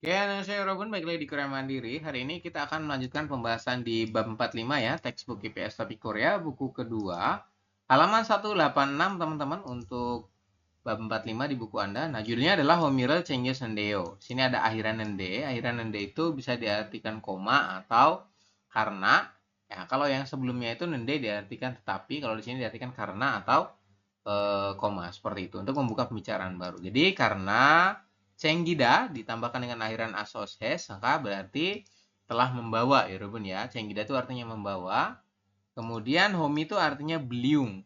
Oke, saya Robun, balik lagi di Korea Mandiri. Hari ini kita akan melanjutkan pembahasan di bab 45 ya, textbook IPS Topik Korea, buku kedua, halaman 186 teman-teman untuk bab 45 di buku Anda. Nah, judulnya adalah Homirel Changes Nendeo. Sini ada akhiran nende. Akhiran nende itu bisa diartikan koma atau karena. Ya, kalau yang sebelumnya itu nende diartikan tetapi, kalau di sini diartikan karena atau koma seperti itu untuk membuka pembicaraan baru. Jadi karena Cenggida ditambahkan dengan akhiran asos hes, maka berarti telah membawa ya Ruben ya. Cenggida itu artinya membawa. Kemudian homi itu artinya beliung.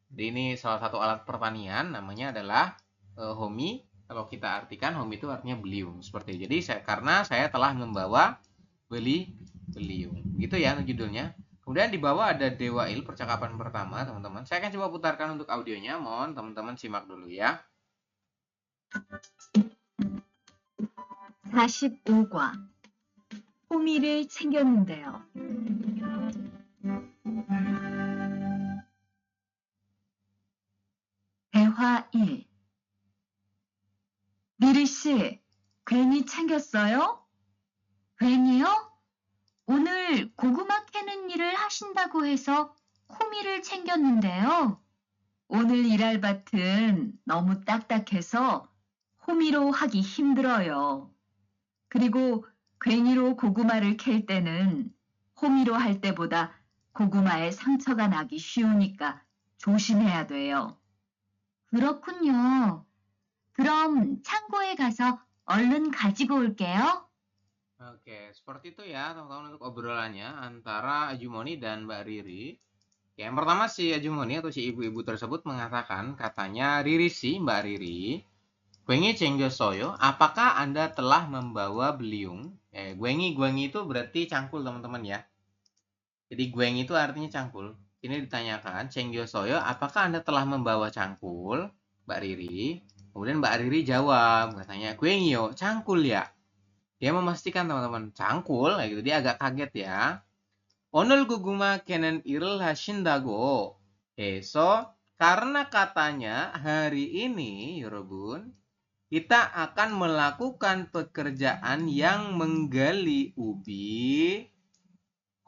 Jadi ini salah satu alat pertanian, namanya adalah homi. Kalau kita artikan homi itu artinya beliung seperti itu. Jadi karena saya telah membawa beliung. Gitu ya judulnya. Kemudian di bawah ada Dewa Il, percakapan pertama teman-teman. Saya akan coba putarkan untuk audionya. Mohon teman-teman simak dulu ya. 45과 호미를 챙겼는데요. 대화 1. 미리 씨, 괜히 챙겼어요? 괜히요? 오늘 고구마 캐는 일을 하신다고 해서 호미를 챙겼는데요. 오늘 일할 밭은 너무 딱딱해서 호미로 하기 힘들어요. 그리고 괜히로 고구마를 캘 때는 호미로 할 때보다 고구마에 상처가 나기 쉬우니까 조심해야 돼요. 그렇군요. 그럼 창고에 가서 얼른 가지고 올게요. Oke, seperti itu ya teman-teman untuk obrolannya antara Ajumoni dan Mbak Riri. Ya, yang pertama si Ajumoni atau si ibu-ibu tersebut mengatakan, katanya Riri sih Mbak Riri, Guengi Soyo, apakah Anda telah membawa beliung? Guengi itu berarti cangkul teman-teman ya. Jadi guengi itu artinya cangkul. Ini ditanyakan, Soyo, apakah Anda telah membawa cangkul? Mbak Riri. Kemudian Mbak Riri jawab, katanya, Guengio, cangkul ya. Dia memastikan teman-teman, cangkul, kayak gitu. Dia agak kaget ya. 오늘 고구마 캐는 일을 하신다고 해서 karena katanya hari ini 여러분 kita akan melakukan pekerjaan yang menggali ubi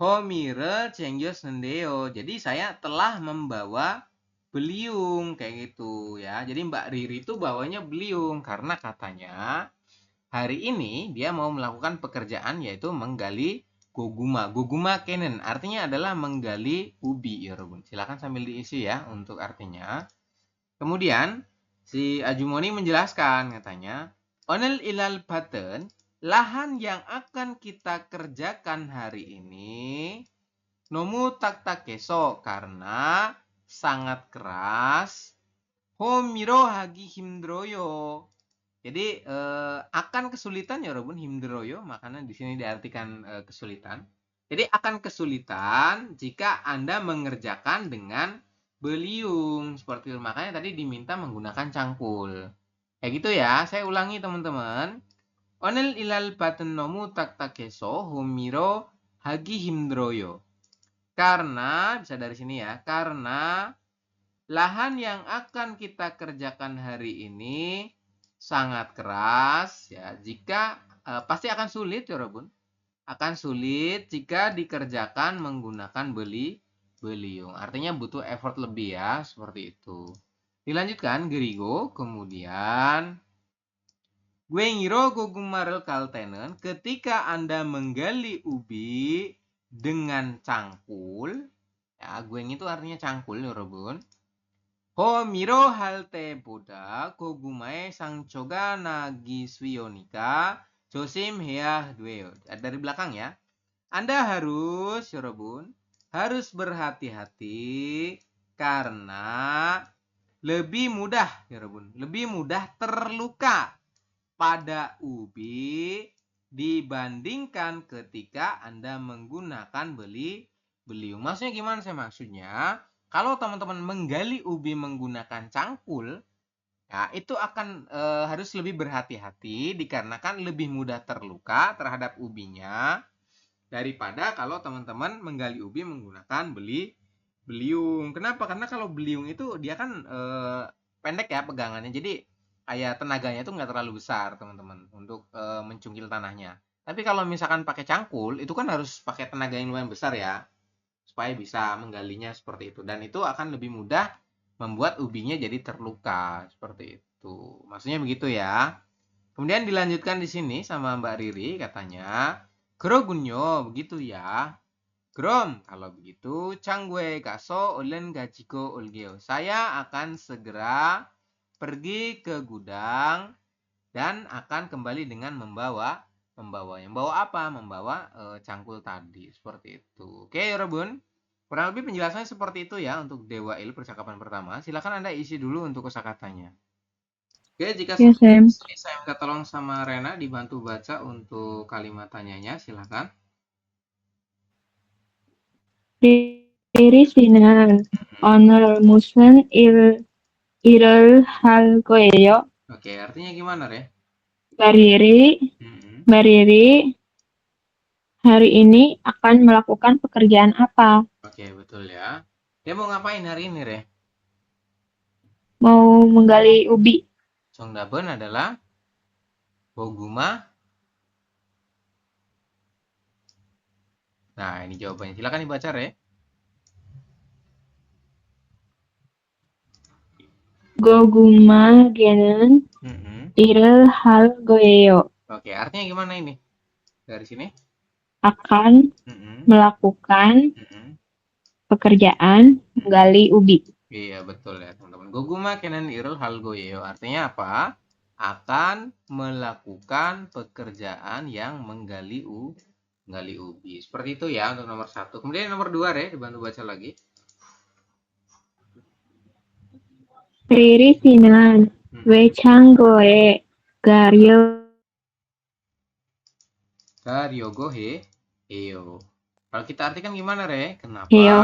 homi를 챙겼는데요. Jadi saya telah membawa beliung kayak gitu ya. Jadi Mbak Riri itu bawanya beliung karena katanya hari ini dia mau melakukan pekerjaan yaitu menggali goguma. Goguma kenen artinya adalah menggali ubi ya Robun. Silakan sambil diisi ya untuk artinya. Kemudian si Ajumoni menjelaskan katanya, Onel ilal button, lahan yang akan kita kerjakan hari ini nomu tak tak keso karena sangat keras. Homiro hagi himdroyo. Jadi akan kesulitan ya Robun himdroyo, makanya di sini diartikan kesulitan. Jadi akan kesulitan jika Anda mengerjakan dengan beliung seperti itu. Makanya tadi diminta menggunakan cangkul. Kayak gitu ya. Saya ulangi teman-teman. Onel ilal baten nomu tak takeso humiro hagi himdroyo. Karena bisa dari sini ya. Karena lahan yang akan kita kerjakan hari ini sangat keras ya. Jika pasti akan sulit ya Robun. Akan sulit jika dikerjakan menggunakan beliung. Artinya butuh effort lebih ya, seperti itu. Dilanjutkan Gerigo, kemudian gue ngiro gogumarel kaltenen ketika Anda menggali ubi dengan cangkul. Ya, gue itu artinya cangkul ya Robun. Homiro halte boda kogumae sangchoga nagi swionika josim heah dueo. Dari belakang ya. Anda harus, Yorobun, harus berhati-hati karena lebih mudah, Yorobun, lebih mudah terluka pada ubi dibandingkan ketika Anda menggunakan beliung. Maksudnya gimana sih maksudnya? Kalau teman-teman menggali ubi menggunakan cangkul, ya itu akan harus lebih berhati-hati dikarenakan lebih mudah terluka terhadap ubinya daripada kalau teman-teman menggali ubi menggunakan beliung. Kenapa? Karena kalau beliung itu dia kan pendek ya pegangannya. Jadi kayak tenaganya itu nggak terlalu besar, teman-teman, untuk mencungkil tanahnya. Tapi kalau misalkan pakai cangkul, itu kan harus pakai tenaga yang lumayan besar ya, supaya bisa menggalinya seperti itu. Dan itu akan lebih mudah membuat ubinya jadi terluka seperti itu. Maksudnya begitu ya. Kemudian dilanjutkan di sini sama Mbak Riri katanya, "Korogunyo, begitu ya. Grom, kalau begitu canggue gaso ulen gajiko ulgeo. Saya akan segera pergi ke gudang dan akan kembali dengan membawa yang bawa apa? Membawa cangkul tadi seperti itu. Oke, Yorobun. Kurang lebih penjelasannya seperti itu ya untuk Dewa Il percakapan pertama. Silakan Anda isi dulu untuk kosakatanya. Oke, jika Ya, sudah Sam. selesai, saya minta tolong sama Rena dibantu baca untuk kalimat tanyanya. Silakan. Riri Sinan, 오늘 무슨 일을 할 거예요? Oke, artinya gimana, Re? Mbak Riri, Hmm. Mbak Riri hari ini akan melakukan pekerjaan apa? Oke, betul ya. Dia mau ngapain hari ini, Re? Mau menggali ubi. Songdaben adalah Boguma. Nah, ini jawabannya. Silakan dibaca, Re. 고구마게는 Hmm. 일을 할 거예요. Oke, artinya gimana ini? Dari sini? Akan Hmm. melakukan Hmm. pekerjaan menggali ubi. Iya, betul ya, teman-teman. Goguma kenen irul halgoyeo. Artinya apa? Akan melakukan pekerjaan yang menggali ubi. Seperti itu ya untuk nomor 1. Kemudian nomor 2, Re, dibantu baca lagi. Riri Sinan, 외창고에 Karyogo heyo. Kalau kita artikan gimana, Re? Kenapa? 가려해요.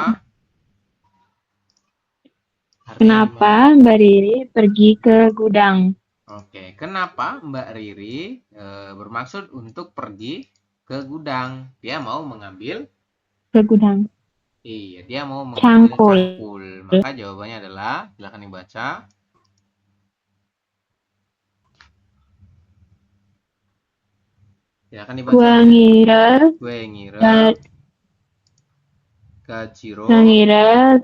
Artinya gimana? Kenapa Mbak Riri pergi ke gudang? Oke, kenapa Mbak Riri bermaksud untuk pergi ke gudang? Dia mau mengambil. Ke gudang. Iya, dia mau mengambil Cangkul. cangkul. Maka jawabannya adalah, silakan dibaca. Silakan dibaca. Gue ngira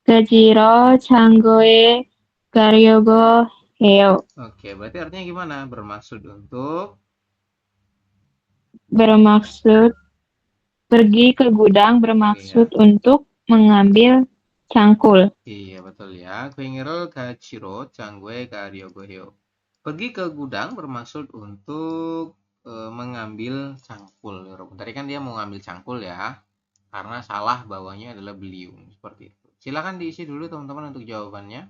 gajiro canggoe karyogo heo. Oke, berarti artinya gimana? Bermaksud untuk pergi ke gudang bermaksud untuk mengambil cangkul. Iya, betul ya. Kuingiro gachiro canggue karyogo heo. Pergi ke gudang bermaksud untuk mengambil cangkul. Tadi kan dia mau ngambil cangkul ya. Karena salah bawahnya adalah beliung. Seperti itu. Silakan diisi dulu teman-teman untuk jawabannya.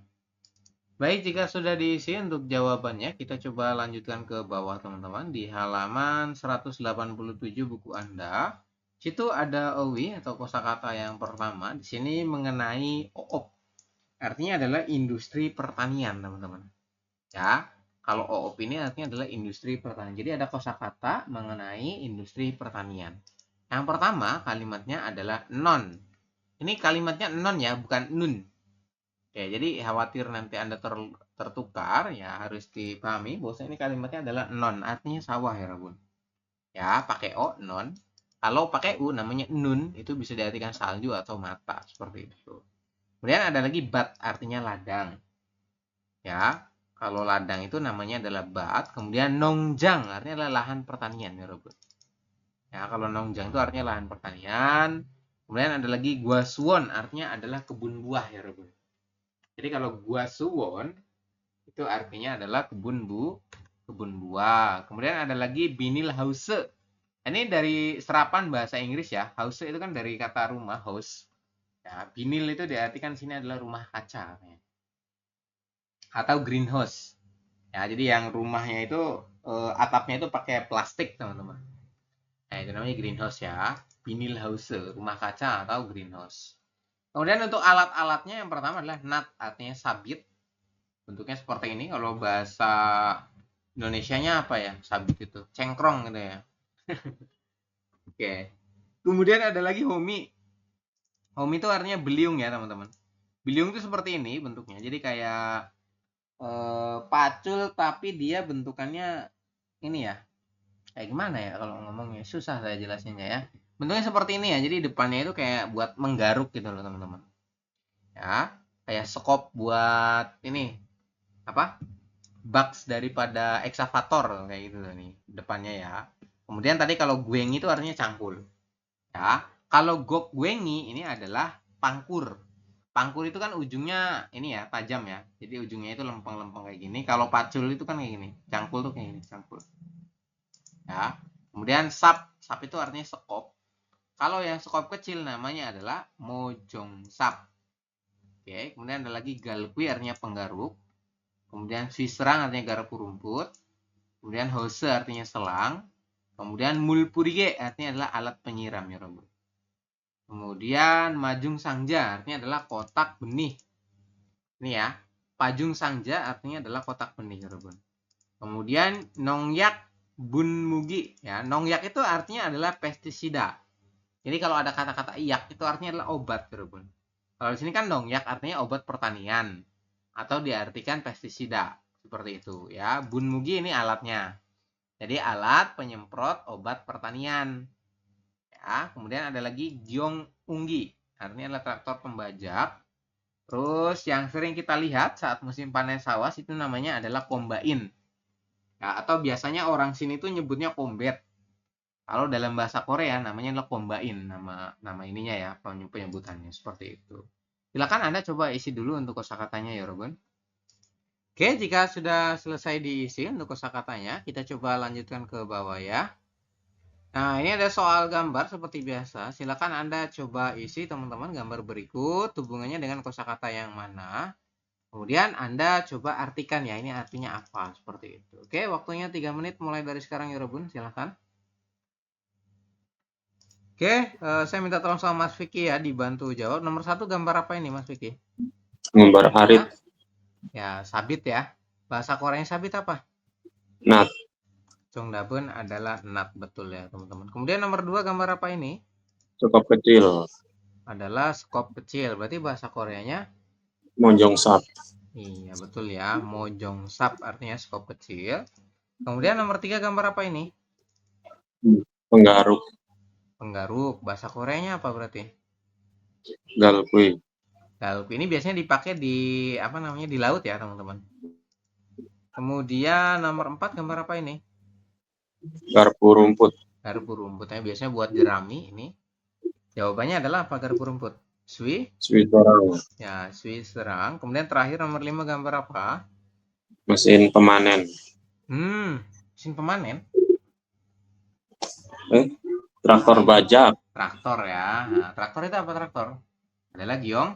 Baik, jika sudah diisi untuk jawabannya, kita coba lanjutkan ke bawah teman-teman. Di halaman 187 buku Anda. Situ ada owi atau kosakata yang pertama. Di sini mengenai oop. Artinya adalah industri pertanian, teman-teman. Ya, kalau oop ini artinya adalah industri pertanian. Jadi ada kosakata mengenai industri pertanian. Yang pertama kalimatnya adalah non. Ini kalimatnya non ya, bukan nun. Ya, jadi khawatir nanti Anda tertukar, ya harus dipahami bahwa ini kalimatnya adalah non, artinya sawah ya, Rabun. Ya, pakai o, non. Kalau pakai u namanya nun, itu bisa diartikan salju atau mata, seperti itu. Kemudian ada lagi bat, artinya ladang. Ya, kalau ladang itu namanya adalah bat. Kemudian nongjang, artinya adalah lahan pertanian ya, Rabun. Ya, kalau nongjang itu artinya lahan pertanian. Kemudian ada lagi guasuwon, artinya adalah kebun buah ya, Rabun. Jadi kalau guasuwon itu artinya adalah kebun buah. Kemudian ada lagi binil hause. Ini dari serapan bahasa Inggris ya. House itu kan dari kata rumah, house. Ya, binil itu diartikan sini adalah rumah kaca atau greenhouse. Ya, jadi yang rumahnya itu atapnya itu pakai plastik, teman-teman. Nah, itu namanya greenhouse ya. Binil house, rumah kaca atau greenhouse. Kemudian untuk alat-alatnya yang pertama adalah nut, artinya sabit. Bentuknya seperti ini. Kalau bahasa Indonesianya apa ya? Sabit itu cengkrong gitu ya. Oke. Kemudian ada lagi homi. Homi itu artinya beliung ya, teman-teman. Beliung itu seperti ini bentuknya. Jadi kayak pacul tapi dia bentukannya ini ya. Kayak gimana ya kalau ngomongnya? Susah saya jelasinnya ya. Bentuknya seperti ini ya. Jadi depannya itu kayak buat menggaruk gitu loh teman-teman. Ya, kayak skop buat ini apa? Box daripada eksavator kayak gitu loh nih depannya ya. Kemudian tadi kalau gueng itu artinya cangkul. Ya, kalau gok guengi ini adalah pangkur. Pangkur itu kan ujungnya ini ya, tajam ya. Jadi ujungnya itu lempeng-lempeng kayak gini. Kalau pacul itu kan kayak gini. Cangkul tuh kayak gini, cangkul. Ya. Kemudian sap itu artinya sekop. Kalau yang sekop kecil namanya adalah mojong sap. Oke, kemudian ada lagi galkui artinya penggaruk. Kemudian swisrang artinya garpu rumput. Kemudian hose artinya selang. Kemudian mulpurige artinya adalah alat penyiram ya Robo. Kemudian majung sangja artinya adalah kotak benih. Ini ya, pajung sangja artinya adalah kotak benih ya Robo. Kemudian nongyak bun mugi ya, nongyak itu artinya adalah pestisida. Jadi kalau ada kata-kata iyak itu artinya adalah obat ya Robo. Kalau di sini kan nongyak artinya obat pertanian atau diartikan pestisida seperti itu ya. Bun mugi ini alatnya. Jadi alat penyemprot obat pertanian. Ya, kemudian ada lagi giong unggi, artinya adalah traktor pembajak. Terus yang sering kita lihat saat musim panen sawah itu namanya adalah kombain. Ya, atau biasanya orang sini tuh nyebutnya kombet. Kalau dalam bahasa Korea namanya adalah kombain, nama ininya ya, penyebutannya seperti itu. Silakan Anda coba isi dulu untuk kosakatanya ya, Robin. Oke, jika sudah selesai diisi untuk kosakatanya, kita coba lanjutkan ke bawah ya. Nah, ini ada soal gambar seperti biasa. Silakan Anda coba isi teman-teman gambar berikut hubungannya dengan kosakata yang mana. Kemudian Anda coba artikan ya, ini artinya apa seperti itu. Oke, waktunya 3 menit mulai dari sekarang ya Robun, silakan. Oke, saya minta tolong sama Mas Vicky ya dibantu jawab. Nomor 1 gambar apa ini Mas Vicky? Gambar harit. Ya, sabit ya. Bahasa Koreanya sabit apa? Nat. Jongdabun adalah nat, betul ya teman-teman. Kemudian nomor 2 gambar apa ini? Cukup kecil. Adalah skop kecil. Berarti bahasa Koreanya Monjong sap. iya betul ya. Mojong sap artinya skop kecil. Kemudian nomor 3 gambar apa ini? Penggaruk. Penggaruk. Bahasa Koreanya apa berarti? Galkui. Galkui ini biasanya dipakai di apa namanya di laut ya teman-teman. Kemudian nomor 4 gambar apa ini? Garpu rumput. Garpu rumputnya biasanya buat jerami ini. Jawabannya adalah apa garpu rumput? Swi Switorang. ya, swi serang. Kemudian terakhir nomor 5 gambar apa? Mesin pemanen. Mesin pemanen. Traktor bajak. Traktor ya. Nah, traktor itu apa traktor? Adalah giong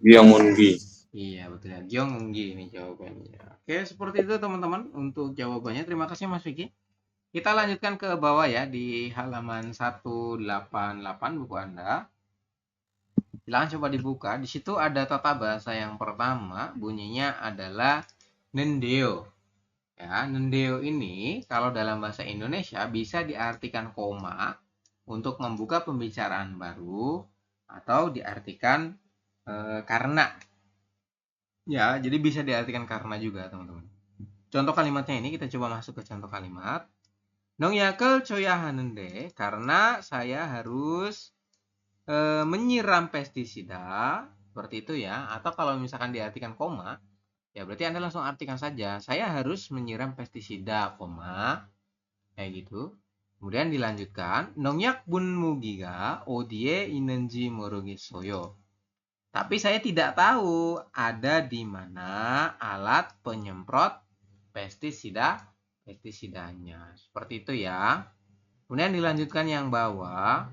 Gyeongunggi. Iya betul ya, Gyeongunggi ini jawabannya. Oke, seperti itu teman-teman untuk jawabannya. Terima kasih Mas Vicky. Kita lanjutkan ke bawah ya di halaman 188 buku Anda. Silahkan coba dibuka. Di situ ada tata bahasa yang pertama, bunyinya adalah nendeo. Ya, nendeo ini kalau dalam bahasa Indonesia bisa diartikan koma untuk membuka pembicaraan baru atau diartikan karena. Ya, jadi bisa diartikan karena juga, teman-teman. Contoh kalimatnya ini kita coba masuk ke contoh kalimat. 농약을 줘야 하는데 karena saya harus menyiram pestisida seperti itu ya. Atau kalau misalkan diartikan koma, ya berarti Anda langsung artikan saja. Saya harus menyiram pestisida, koma. Kayak gitu. Kemudian dilanjutkan. 농약 분무기가 어디에 있는지 모르겠어요. Tapi saya tidak tahu ada di mana alat penyemprot pestisidanya. Seperti itu ya. Kemudian dilanjutkan yang bawah.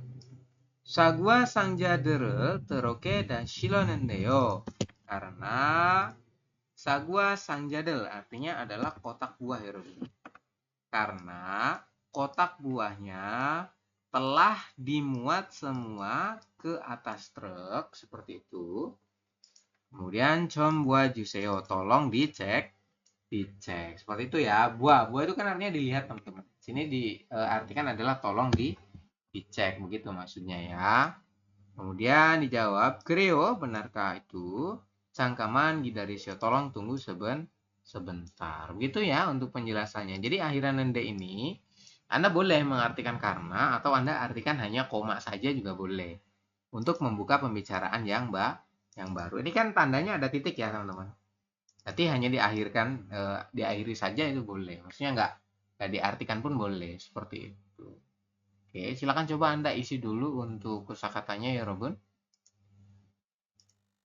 Sagwa 상자들을 더럽게 다 실었는데요. Karena sagwa 상자들 artinya adalah kotak buah ya, Robi. Karena kotak buahnya telah dimuat semua ke atas truk seperti itu. Kemudian 좀 봐주세요. Tolong dicek seperti itu ya. Buah itu kan artinya dilihat teman-teman. Sini diartikan adalah tolong dicek begitu maksudnya ya. Kemudian dijawab, 그래요, benarkah itu? 잠깐만 기다리세요. Tolong tunggu sebentar. Begitu ya untuk penjelasannya. Jadi akhiran nende ini Anda boleh mengartikan karena atau Anda artikan hanya koma saja juga boleh. Untuk membuka pembicaraan yang baru. Ini kan tandanya ada titik ya, teman-teman. Berarti hanya diakhiri saja itu boleh. Maksudnya nggak diartikan pun boleh seperti itu. Oke, silakan coba Anda isi dulu untuk kosakatanya ya, Robun.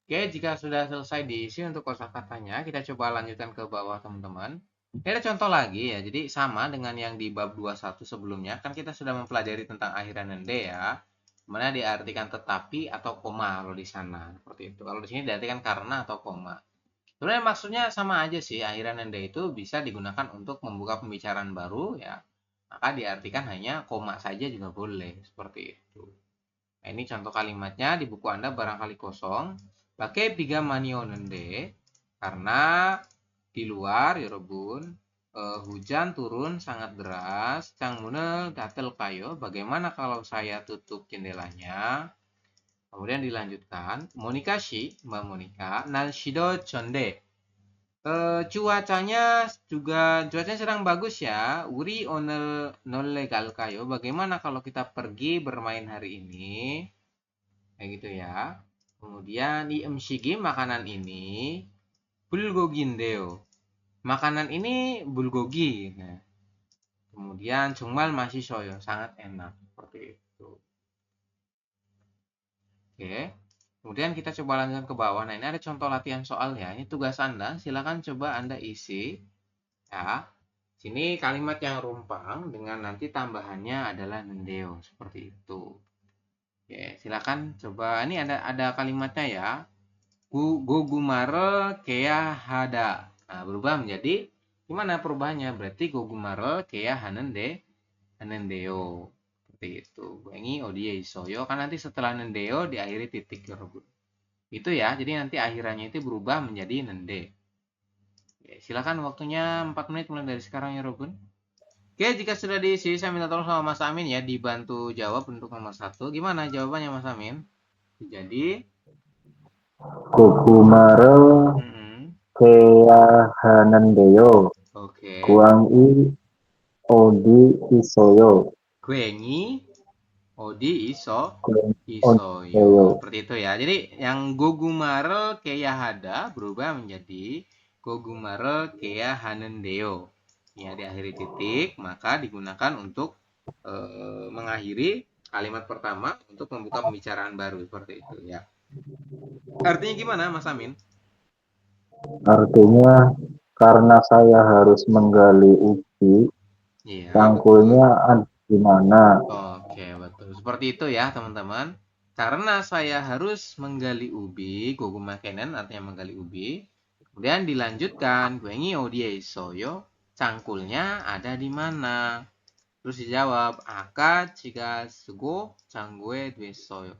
Oke, jika sudah selesai diisi untuk kosakatanya, kita coba lanjutkan ke bawah, teman-teman. Ini ada contoh lagi ya. Jadi sama dengan yang di bab 21 sebelumnya, kan kita sudah mempelajari tentang akhiran nende ya. Mana diartikan tetapi atau koma kalau di sana. Seperti itu. Kalau di sini diartikan karena atau koma. Sebenarnya maksudnya sama aja sih. Akhiran nende itu bisa digunakan untuk membuka pembicaraan baru ya. Maka diartikan hanya koma saja juga boleh. Seperti itu. Nah, ini contoh kalimatnya di buku Anda barangkali kosong. Pakai bigamanion nende karena di luar ya Robun hujan turun sangat deras. Cangmunel datel kayo. Bagaimana kalau saya tutup jendelanya? Kemudian dilanjutkan. Monikashi, Mbak Monika. Nalshido chonde. Cuacanya sedang bagus ya. Uri onel nolegal kayo. Bagaimana kalau kita pergi bermain hari ini? Kayak gitu ya. Kemudian iemshigi makanan ini bulgogindeo. Makanan ini bulgogi. Nah, kemudian 정말 맛있어요. Sangat enak. Seperti itu. Oke. Kemudian kita coba lanjutkan ke bawah. Nah, ini ada contoh latihan soal ya. Ini tugas Anda. Silakan coba Anda isi. Ya. Sini kalimat yang rumpang dengan nanti tambahannya adalah nendeo. Seperti itu. Oke, silakan coba. Ini ada kalimatnya ya. Gogumare kea hada. Nah, berubah menjadi gimana perubahannya? Berarti gogumare kea hanendeo. Seperti itu. Ini odie isoyo. Kan nanti setelah nendeo diakhiri titik ya, itu ya. Jadi nanti akhirannya itu berubah menjadi nende. Oke, silakan waktunya 4 menit mulai dari sekarang ya, Robun. Oke, jika sudah diisi, saya minta tolong sama Mas Amin ya, dibantu jawab untuk nomor 1. Gimana jawabannya, Mas Amin? Jadi, Gogumare kea hanendeyo. oke. Guangi odi isoyo. Guengi, odi isoyo. Oyo. Seperti itu ya. Jadi, yang gogumare kea hada berubah menjadi gogumare kea hanendeo. Ya, diakhiri titik, maka digunakan untuk mengakhiri kalimat pertama untuk membuka pembicaraan baru seperti itu ya. Artinya gimana, Mas Amin? Artinya karena saya harus menggali ubi, Iya, cangkulnya ada di mana? Oke, betul. Seperti itu ya, teman-teman. Karena saya harus menggali ubi, gogumakenen artinya menggali ubi. Kemudian dilanjutkan, guengi odie soyo, cangkulnya ada di mana? Terus dijawab, aka jika sugo canggue due soyo.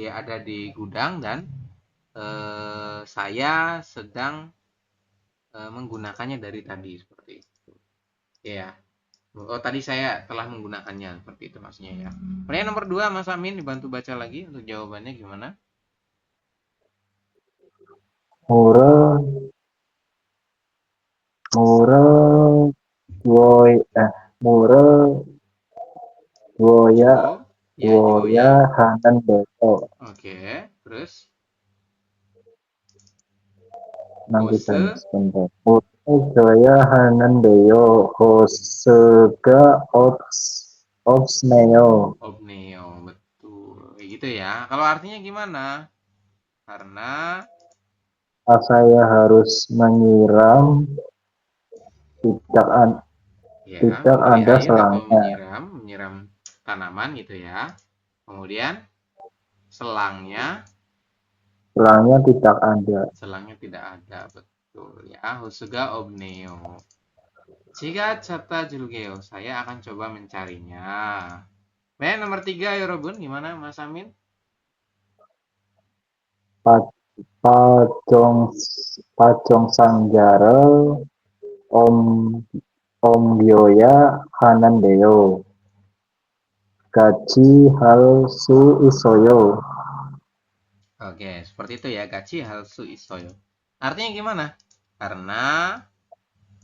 Ada di gudang dan saya sedang menggunakannya dari tadi seperti itu. Ya. Oh, tadi saya telah menggunakannya seperti itu maksudnya ya. Pertanyaan nomor 2, Mas Amin dibantu baca lagi untuk jawabannya gimana? Mure woya Ya, hanendeyo. Oke, terus Nanti Hose, sebentar. Woya hanendeyo hosega obsneo. obneo, betul. Kayak gitu ya. Kalau artinya gimana? Karena Saya harus menyiram tidak ya, tidak memberi ada air atau selangnya. menyiram tanaman gitu ya. Kemudian selangnya Tidak ada. tidak ada, betul ya. Hosuga obneo. Jika cata julgeo, saya akan coba mencarinya. Baik, nomor 3 ya Robun, gimana Mas Amin? Pacong sangjare om Gyoya hanandeyo. Gaji hal su isoyo. Oke, seperti itu ya, gachi halsu isoyo. Artinya gimana? Karena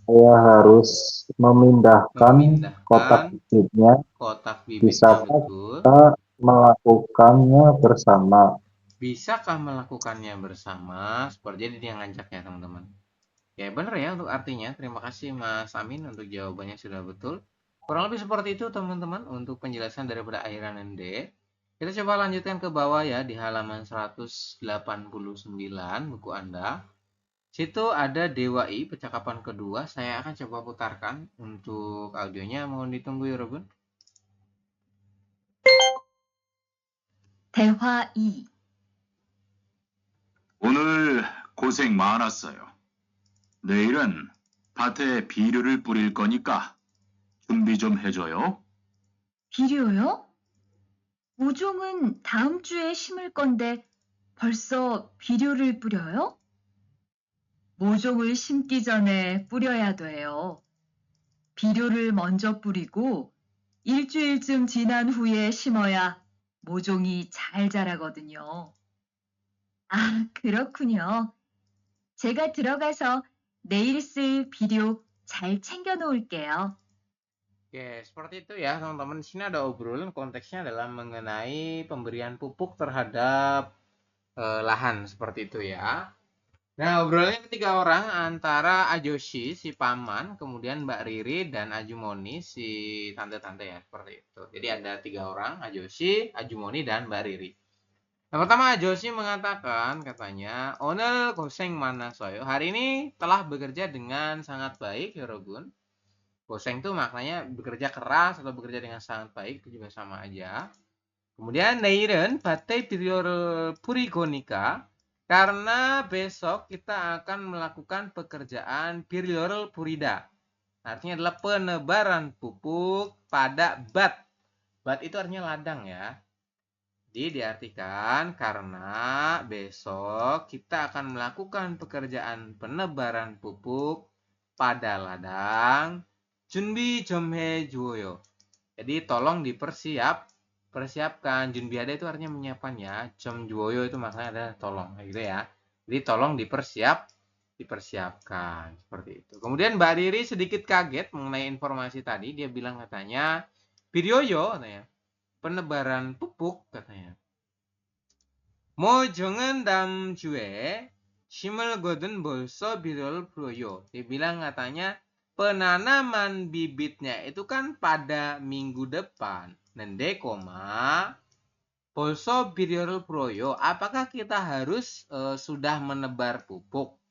Saya harus memindahkan kotak memindahkan bibitnya. kotak Bisakah bibitnya, betul. kita melakukannya bersama? Bisakah melakukannya bersama? Seperti dia ngajaknya, teman-teman. Ya, benar ya untuk artinya. Terima kasih Mas Amin untuk jawabannya sudah betul. Kurang lebih seperti itu, teman-teman, untuk penjelasan daripada akhiran ND. Kita coba lanjutkan ke bawah ya, di halaman 189 buku Anda. Situ ada Dewa I, percakapan kedua. Saya akan coba putarkan untuk audionya. Mohon ditunggu ya, Robun. 대화 2. 오늘 고생 많았어요. 내일은 밭에 비료를 뿌릴 거니까 준비 좀 해줘요. 비료요? 모종은 다음 주에 심을 건데 벌써 비료를 뿌려요? 모종을 심기 전에 뿌려야 돼요. 비료를 먼저 뿌리고 일주일쯤 지난 후에 심어야 모종이 잘 자라거든요. 아, 그렇군요. 제가 들어가서 내일 쓸 비료 잘 챙겨 놓을게요. Oke, seperti itu ya teman-teman. Di sini ada obrolan, konteksnya adalah mengenai pemberian pupuk terhadap lahan, seperti itu ya. Nah, obrolannya ketiga orang antara Ajoshi, si paman, kemudian Mbak Riri, dan Ajumoni, si tante-tante ya, seperti itu. Jadi ada 3 orang, Ajoshi, Ajumoni, dan Mbak Riri. Yang pertama, Ajoshi mengatakan, katanya, Onel goseng mana soyo. Hari ini telah bekerja dengan sangat baik, Yorogun. Goseng itu maknanya bekerja keras atau bekerja dengan sangat baik, itu juga sama aja. Kemudian Neiren Batai Biryol Purigonika, karena besok kita akan melakukan pekerjaan Biryol Purida. Artinya adalah penebaran pupuk pada bat. Bat itu artinya ladang ya. Jadi diartikan karena besok kita akan melakukan pekerjaan penebaran pupuk pada ladang. Junbi jomhe juoyo. Jadi tolong persiapkan. Junbiada itu artinya menyiapkan ya. Jom juoyo itu maknanya adalah tolong, gitu ya. Jadi tolong dipersiapkan seperti itu. Kemudian Mbak Riri sedikit kaget mengenai informasi tadi. Dia bilang katanya, Biryoyo katanya, penebaran pupuk katanya. Mojongen dam jue shimel godun bolso birol proyo. Dia bilang katanya penanaman bibitnya itu kan pada minggu depan. Nende koma bolso birol proyo. Apakah kita harus sudah menebar pupuk?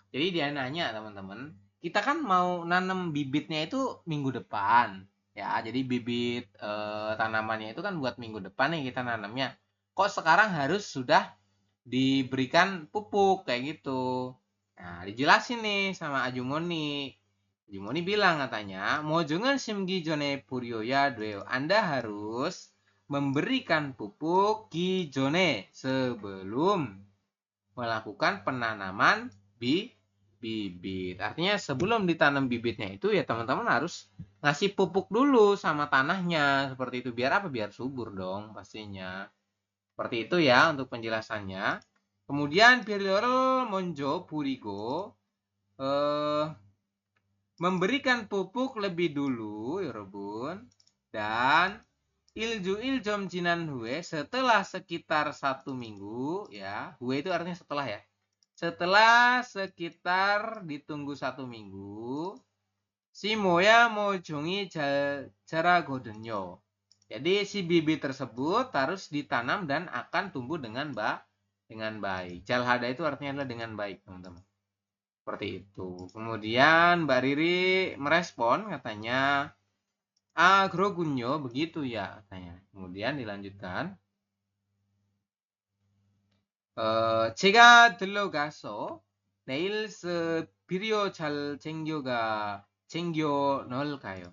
Jadi dia nanya teman-teman. Kita kan mau nanam bibitnya itu minggu depan. Ya, jadi bibit tanamannya itu kan buat minggu depan nih kita nanamnya. Kok sekarang harus sudah diberikan pupuk kayak gitu. Nah, dijelasin nih sama Ajumoni. Ajumoni bilang katanya, Mojungan simgi jone puryoya dweo. Anda harus memberikan pupuk gijone sebelum melakukan penanaman bibit. Artinya sebelum ditanam bibitnya itu ya teman-teman harus ngasih pupuk dulu sama tanahnya. Seperti itu. Biar apa? Biar subur dong pastinya. Seperti itu ya untuk penjelasannya. Kemudian Biryol Monjo Purigo memberikan pupuk lebih dulu, ya Robun. Dan Ilju Iljom Jinan Hue setelah sekitar 1 minggu, ya. Hue itu artinya setelah ya. Setelah sekitar ditunggu 1 minggu, si Moya Mojongi Jaragodenyo. Jadi si bibit tersebut harus ditanam dan akan tumbuh dengan baik. Jalhada itu artinya adalah dengan baik, teman-teman. Seperti itu. Kemudian Mbak Riri merespon katanya, Agrogunyo begitu ya katanya. Kemudian dilanjutkan. 제가 들러가서 내일 비료 잘 챙겨 넣을까요?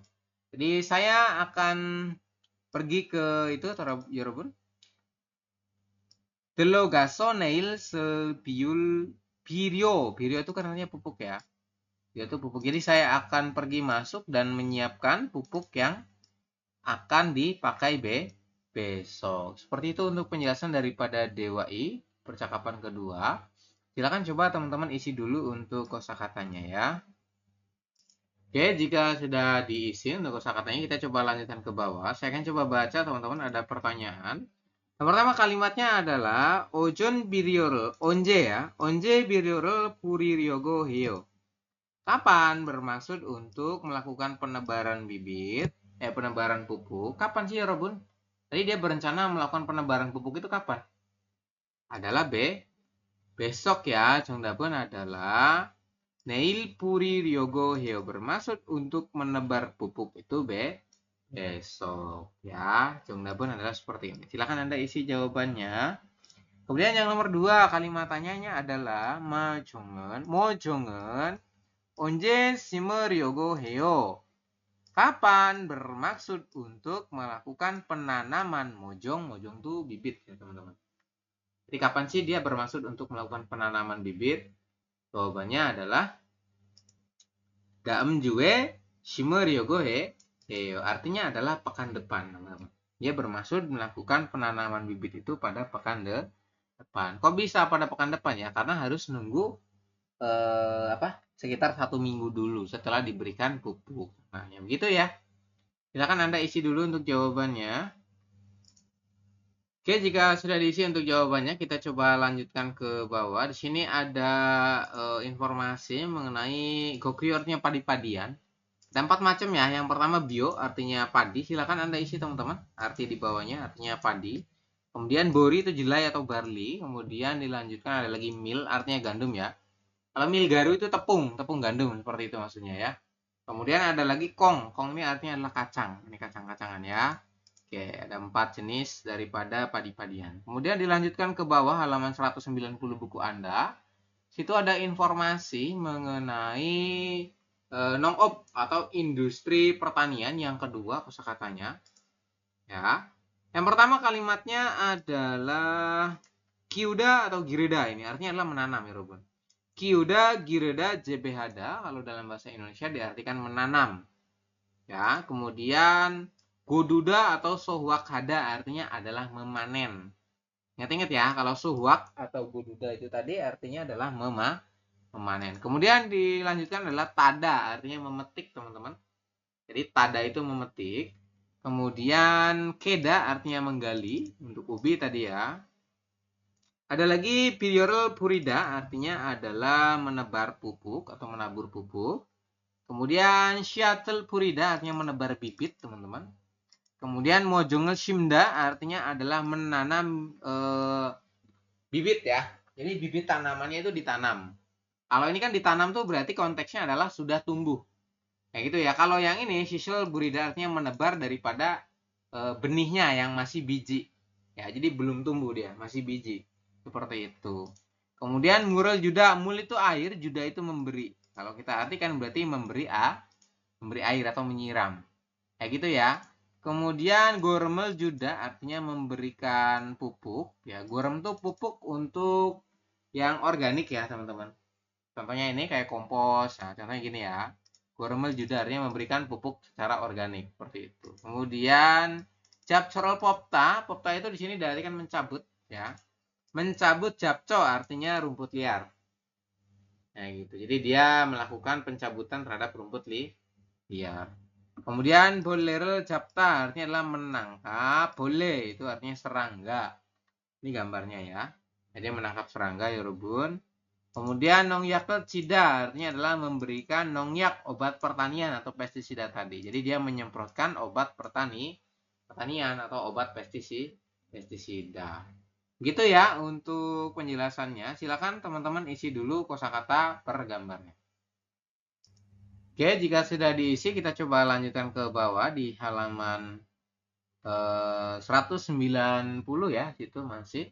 Jadi saya akan pergi ke itu 여러분. 들러가서 내일 비료 itu kan artinya pupuk ya. Birio itu pupuk. Jadi saya akan pergi masuk dan menyiapkan pupuk yang akan dipakai besok. Seperti itu untuk penjelasan daripada Dewa I, percakapan kedua. Silakan coba teman-teman isi dulu untuk kosakatanya ya. Oke, jika sudah diisi untuk kosakatanya, kita coba lanjutkan ke bawah. Saya akan coba baca, teman-teman, ada pertanyaan. Yang pertama kalimatnya adalah Ojon biryorul, onje ya, onje biryorul puriryogo heo. Kapan bermaksud untuk melakukan penebaran bibit, penebaran pupuk? Kapan sih ya Robun? Tadi dia berencana melakukan penebaran pupuk itu kapan? Adalah besok ya, Jongdabun adalah Neil Puri Ryogo Heo, bermaksud untuk menebar pupuk itu besok ya. Jongdabun adalah seperti ini. Silakan Anda isi jawabannya. Kemudian yang nomor 2 kalimat tanyanya adalah mojongen onje simmeryogo heo. Kapan bermaksud untuk melakukan penanaman mojong tuh bibit ya teman-teman. Jadi kapan sih dia bermaksud untuk melakukan penanaman bibit? Jawabannya adalah daem jue simmeryogo heo. Artinya adalah pekan depan, teman-teman. Dia bermaksud melakukan penanaman bibit itu pada pekan depan. Kok bisa pada pekan depan ya? Karena harus nunggu sekitar 1 minggu dulu setelah diberikan pupuk. Nah, ya begitu ya. Silakan Anda isi dulu untuk jawabannya. Oke, jika sudah diisi untuk jawabannya, kita coba lanjutkan ke bawah. Di sini ada informasi mengenai gokyordnya padi-padian. Ada 4 macam ya. Yang pertama bio, artinya padi. Silakan Anda isi teman-teman. Arti di bawahnya artinya padi. Kemudian bori itu jelai atau barley. Kemudian dilanjutkan ada lagi mil, artinya gandum ya. Kalau mil garu itu tepung gandum seperti itu maksudnya ya. Kemudian ada lagi kong. Kong ini artinya adalah kacang. Ini kacang-kacangan ya. Oke, ada 4 jenis daripada padi-padian. Kemudian dilanjutkan ke bawah halaman 190 buku Anda. Situ ada informasi mengenai nongop atau industri pertanian yang kedua kosakatanya. Ya. Yang pertama kalimatnya adalah kiuda atau gireda, ini artinya adalah menanam ya Robun. Kiuda gireda jebehada kalau dalam bahasa Indonesia diartikan menanam. Ya, kemudian goduda atau sohwak hada artinya adalah memanen. Ingat-ingat ya, kalau sohwak atau goduda itu tadi artinya adalah memanen. Kemudian dilanjutkan adalah tada, artinya memetik teman-teman. Jadi tada itu memetik. Kemudian keda artinya menggali, untuk ubi tadi ya. Ada lagi piryorel purida, artinya adalah menebar pupuk atau menabur pupuk. Kemudian syatel purida artinya menebar bibit teman-teman. Kemudian mojongel shimda artinya adalah menanam bibit ya. Jadi bibit tanamannya itu ditanam. Kalau ini kan ditanam tuh berarti konteksnya adalah sudah tumbuh. Kayak gitu ya. Kalau yang ini sisel burida artinya menebar daripada benihnya yang masih biji. Ya, jadi belum tumbuh dia, masih biji. Seperti itu. Kemudian murel juda, mul itu air, juda itu memberi. Kalau kita artikan berarti memberi air atau menyiram. Kayak gitu ya. Kemudian gormel juda artinya memberikan pupuk. Ya, gorem itu pupuk untuk yang organik ya, teman-teman. Contohnya ini kayak kompos. Nah, contohnya gini ya. Gormel juda artinya memberikan pupuk secara organik seperti itu. Kemudian japcorol popta itu di sini diartikan mencabut ya. Mencabut japco artinya rumput liar. Nah gitu. Jadi dia melakukan pencabutan terhadap rumput liar. Kemudian bolere japta artinya adalah menangkap. Bole itu artinya serangga. Ini gambarnya ya. Jadi menangkap serangga ya Robun. Kemudian nongyak cida artinya adalah memberikan nongyak obat pertanian atau pestisida tadi. Jadi dia menyemprotkan obat pertanian atau obat pestisida. Gitu ya untuk penjelasannya. Silakan teman-teman isi dulu kosakata per gambarnya. Oke, jika sudah diisi kita coba lanjutkan ke bawah di halaman 190 ya, situ masih.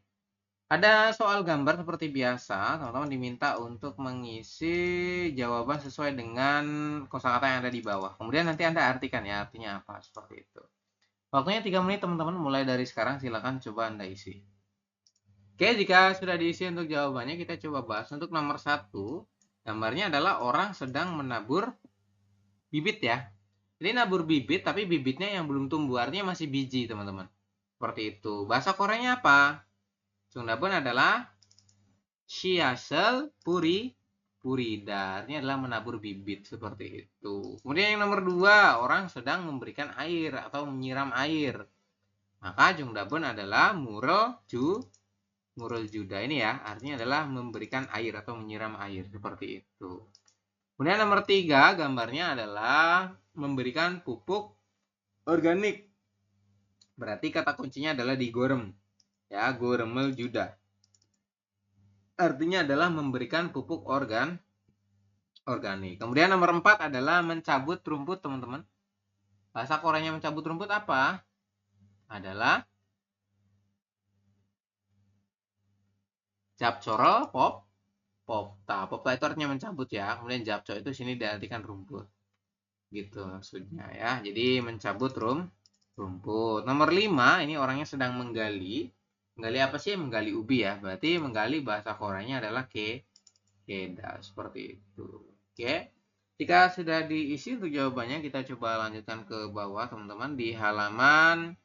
Ada soal gambar seperti biasa, teman-teman diminta untuk mengisi jawaban sesuai dengan kosakata yang ada di bawah. Kemudian nanti Anda artikan ya, artinya apa, seperti itu. Waktunya 3 menit teman-teman, mulai dari sekarang silakan coba Anda isi. Oke, jika sudah diisi untuk jawabannya, kita coba bahas. Untuk nomor 1, gambarnya adalah orang sedang menabur bibit ya. Jadi nabur bibit, tapi bibitnya yang belum tumbuh, artinya masih biji teman-teman. Seperti itu. Bahasa Koreanya apa? Jongdabun adalah Siasel purida. Artinya adalah menabur bibit seperti itu. Kemudian yang nomor 2, orang sedang memberikan air atau menyiram air. Maka jungdabun adalah murel juda ini ya. Artinya adalah memberikan air atau menyiram air seperti itu. Kemudian nomor 3, gambarnya adalah memberikan pupuk organik. Berarti kata kuncinya adalah di gorem. Ya, goremel juda. Artinya adalah memberikan pupuk organik. Kemudian nomor 4 adalah mencabut rumput, teman-teman. Bahasa Koreanya mencabut rumput apa? Adalah japchoro popta. Popta itu artinya mencabut ya. Kemudian japcho itu sini diartikan rumput. Gitu maksudnya ya. Jadi mencabut rumput. Nomor 5, ini orangnya sedang menggali. Menggali apa sih? Menggali ubi ya. Berarti menggali bahasa Koreanya adalah keda. Seperti itu. Oke. Jika sudah diisi untuk jawabannya, kita coba lanjutkan ke bawah, teman-teman. Di halaman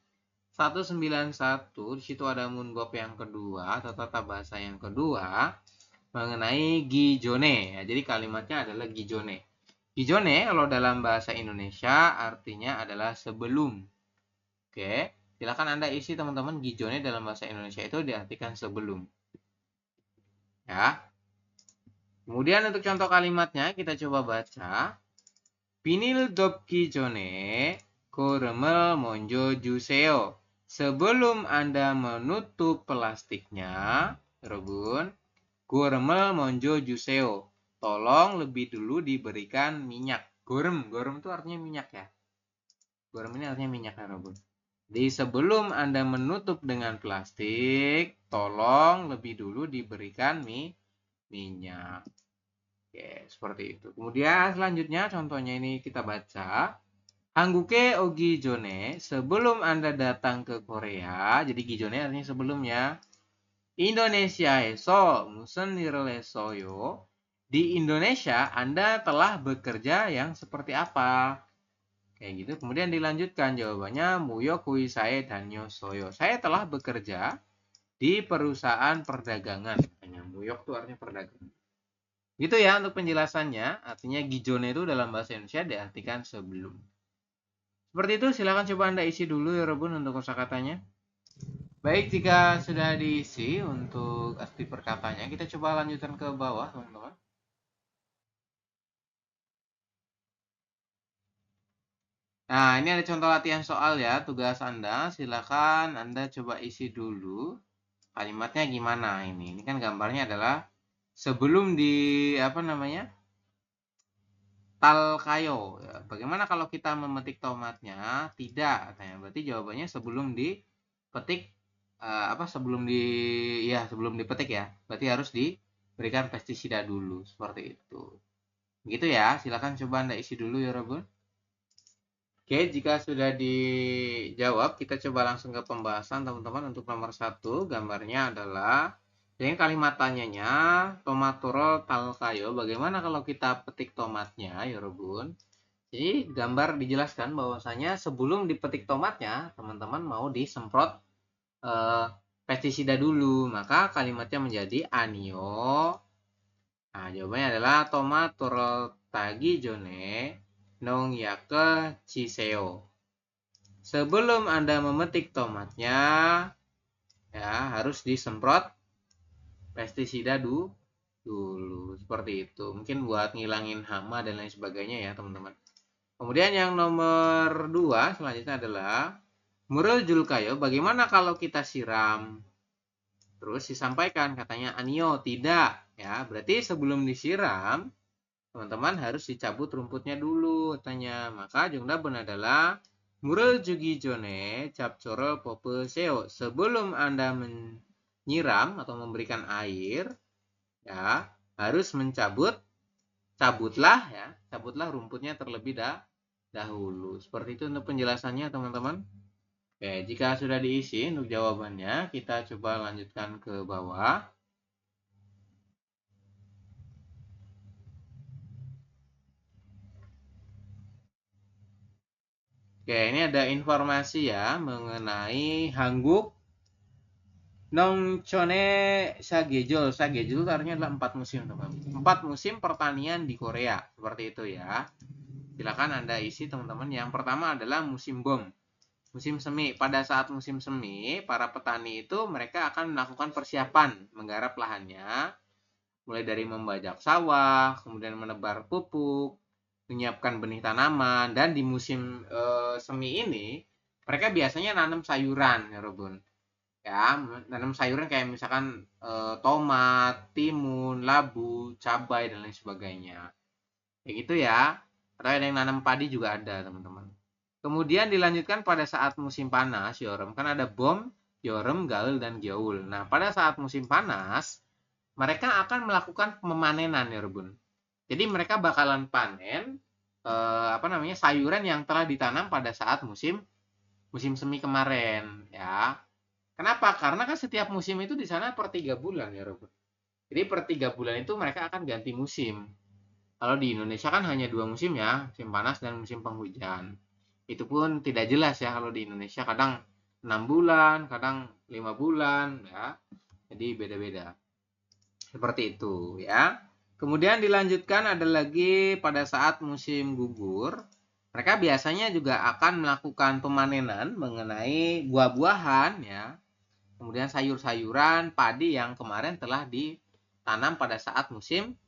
191, di situ ada munbop yang kedua atau tata bahasa yang kedua mengenai gijone. Ya, jadi kalimatnya adalah gijone. Gijone kalau dalam bahasa Indonesia artinya adalah sebelum. Oke. Silakan Anda isi, teman-teman. Gijone dalam bahasa Indonesia itu diartikan sebelum. Ya. Kemudian untuk contoh kalimatnya kita coba baca. Binil dop gijone goremel monjo juseo. Sebelum Anda menutup plastiknya, Robun, goremel monjo juseo. Tolong lebih dulu diberikan minyak. Gorem itu artinya minyak ya. Gorem ini artinya minyak ya, Robun. Jadi sebelum Anda menutup dengan plastik, tolong lebih dulu diberikan minyak. Oke, seperti itu. Kemudian selanjutnya contohnya ini kita baca. Hangguke o gijone, sebelum Anda datang ke Korea, jadi gijone artinya sebelumnya. Indonesia에서 무슨 일을 했어요? Di Indonesia Anda telah bekerja yang seperti apa? Kayak gitu. Kemudian dilanjutkan jawabannya Muyok Kuisae Danyosoyo. Saya telah bekerja di perusahaan perdagangan. Muyok itu artinya perdagangan. Gitu ya untuk penjelasannya. Artinya gijone itu dalam bahasa Indonesia diartikan sebelum. Seperti itu, silakan coba Anda isi dulu ya Robun untuk kosakatanya. Baik, jika sudah diisi untuk arti perkatanya, kita coba lanjutkan ke bawah, teman-teman. Nah, ini ada contoh latihan soal ya, tugas Anda. Silakan Anda coba isi dulu. Kalimatnya gimana ini? Ini kan gambarnya adalah sebelum talkayo. Ya, bagaimana kalau kita memetik tomatnya? Tidak, katanya. Berarti jawabannya sebelum dipetik sebelum dipetik ya. Berarti harus diberikan pestisida dulu, seperti itu. Gitu ya. Silakan coba Anda isi dulu ya, Robun. Oke, jika sudah dijawab, kita coba langsung ke pembahasan, teman-teman. Untuk nomor 1, gambarnya adalah, ini kalimat tanyanya, tomaturo talkayo. Bagaimana kalau kita petik tomatnya, ya Robun? Jadi, gambar dijelaskan bahwasanya sebelum dipetik tomatnya, teman-teman mau disemprot pestisida dulu. Maka kalimatnya menjadi anio. Nah, jawabannya adalah tomaturo tagijone nongyake chiseo. Sebelum Anda memetik tomatnya, ya harus disemprot pestisida dulu. Seperti itu. Mungkin buat ngilangin hama dan lain sebagainya ya, teman-teman. Kemudian yang nomor 2 selanjutnya adalah Murel julkayo. Bagaimana kalau kita siram? Terus disampaikan katanya anio, tidak. Ya, berarti sebelum disiram, teman-teman harus dicabut rumputnya dulu, katanya. Maka jungdabun adalah Murel jugi jone capcoro pope seo. Sebelum Anda menyiram atau memberikan air, ya harus cabutlah rumputnya terlebih dahulu. Seperti itu untuk penjelasannya, teman-teman. Oke, jika sudah diisi untuk jawabannya, kita coba lanjutkan ke bawah. Oke, ini ada informasi ya mengenai Hangguk Nongchone Sagejol. Sagejol itu artinya adalah 4 musim, teman-teman. 4 musim pertanian di Korea. Seperti itu ya. Silakan Anda isi, teman-teman. Yang pertama adalah musim bom. Musim semi. Pada saat musim semi, para petani itu mereka akan melakukan persiapan menggarap lahannya, mulai dari membajak sawah, kemudian menebar pupuk, menyiapkan benih tanaman, dan di musim semi ini mereka biasanya nanam sayuran, ya Robun. Ya, nanam sayuran kayak misalkan tomat, timun, labu, cabai, dan lain sebagainya. Kayak gitu ya. Atau ada yang nanam padi juga ada, teman-teman. Kemudian dilanjutkan pada saat musim panas, Yorem. Kan ada bom, Yorem, Gaul, dan Gyaul. Nah, pada saat musim panas, mereka akan melakukan pemanenan, ya Rebun. Jadi mereka bakalan panen sayuran yang telah ditanam pada saat musim semi kemarin, ya. Kenapa? Karena kan setiap musim itu di sana per 3 bulan, ya Rebun. Jadi per 3 bulan itu mereka akan ganti musim. Kalau di Indonesia kan hanya 2 musim ya, musim panas dan musim penghujan. Itu pun tidak jelas ya kalau di Indonesia, kadang 6 bulan, kadang 5 bulan, ya. Jadi beda-beda. Seperti itu ya. Kemudian dilanjutkan ada lagi pada saat musim gugur. Mereka biasanya juga akan melakukan pemanenan mengenai buah-buahan ya. Kemudian sayur-sayuran, padi yang kemarin telah ditanam pada saat musim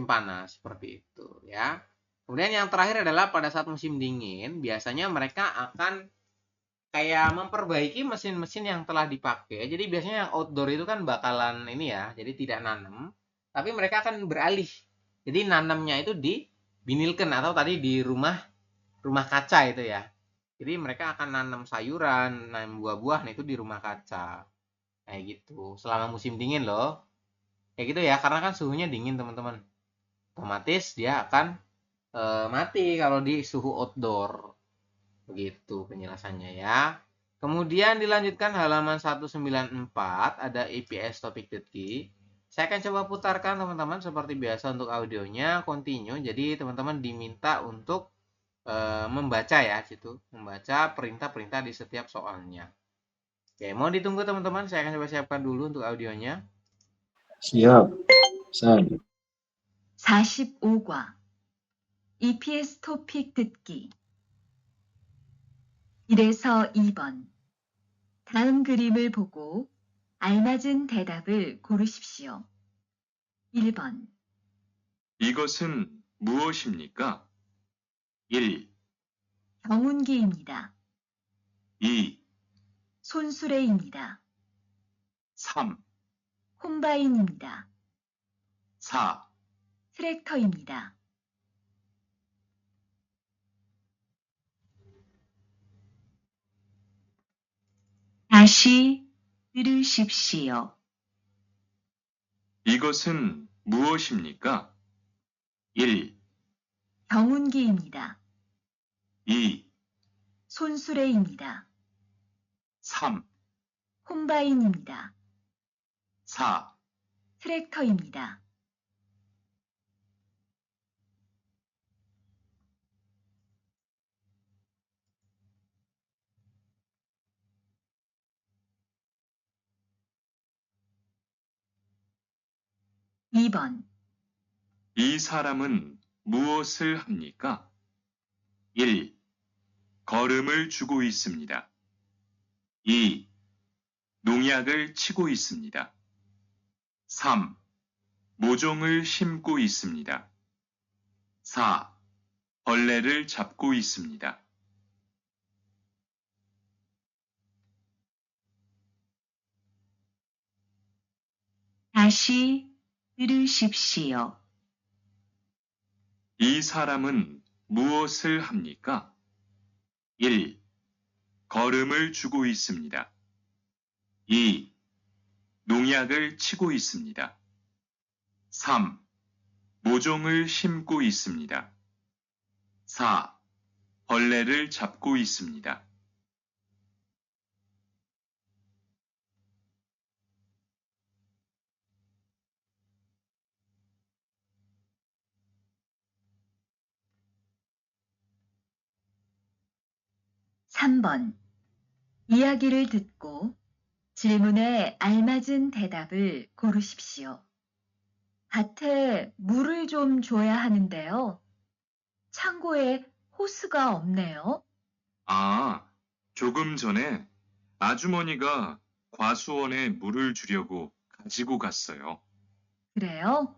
panas, seperti itu ya. Kemudian yang terakhir adalah pada saat musim dingin, biasanya mereka akan kayak memperbaiki mesin-mesin yang telah dipakai. Jadi biasanya yang outdoor itu kan bakalan ini ya, jadi tidak nanam, tapi mereka akan beralih. Jadi nanamnya itu di binilken atau tadi di rumah kaca itu ya. Jadi mereka akan nanam sayuran, nanam buah-buahan itu di rumah kaca. Kayak gitu. Selama musim dingin loh. Kayak gitu ya, karena kan suhunya dingin, teman-teman. Otomatis dia akan mati kalau di suhu outdoor. Begitu penjelasannya ya. Kemudian dilanjutkan halaman 194, ada EPS topik Tutki. Saya akan coba putarkan teman-teman seperti biasa untuk audionya, continue. Jadi teman-teman diminta untuk membaca ya, situ, membaca perintah-perintah di setiap soalnya. Oke, mau ditunggu teman-teman, saya akan coba siapkan dulu untuk audionya. Siap. San. 45과 EPS 토픽 듣기 1에서 2번 다음 그림을 보고 알맞은 대답을 고르십시오. 1번 이것은 무엇입니까? 1, 경운기입니다. 2, 손수레입니다. 3, 콤바인입니다. 4, 트랙터입니다. 다시 들으십시오. 이것은 무엇입니까? 1, 경운기입니다. 2, 손수레입니다. 3, 콤바인입니다. 4, 트랙터입니다. (2번) 이 사람은 무엇을 합니까? 1, 걸음을 주고 있습니다. 2, 농약을 치고 있습니다. 3, 모종을 심고 있습니다. 4, 벌레를 잡고 있습니다. 다시 들으십시오. 이 사람은 무엇을 합니까? 1, 걸음을 주고 있습니다. 2, 농약을 치고 있습니다. 3, 모종을 심고 있습니다. 4, 벌레를 잡고 있습니다. (3번) 이야기를 듣고 질문에 알맞은 대답을 고르십시오. 밭에 물을 좀 줘야 하는데요. 창고에 호스가 없네요. 아, 조금 전에 아주머니가 과수원에 물을 주려고 가지고 갔어요. 그래요?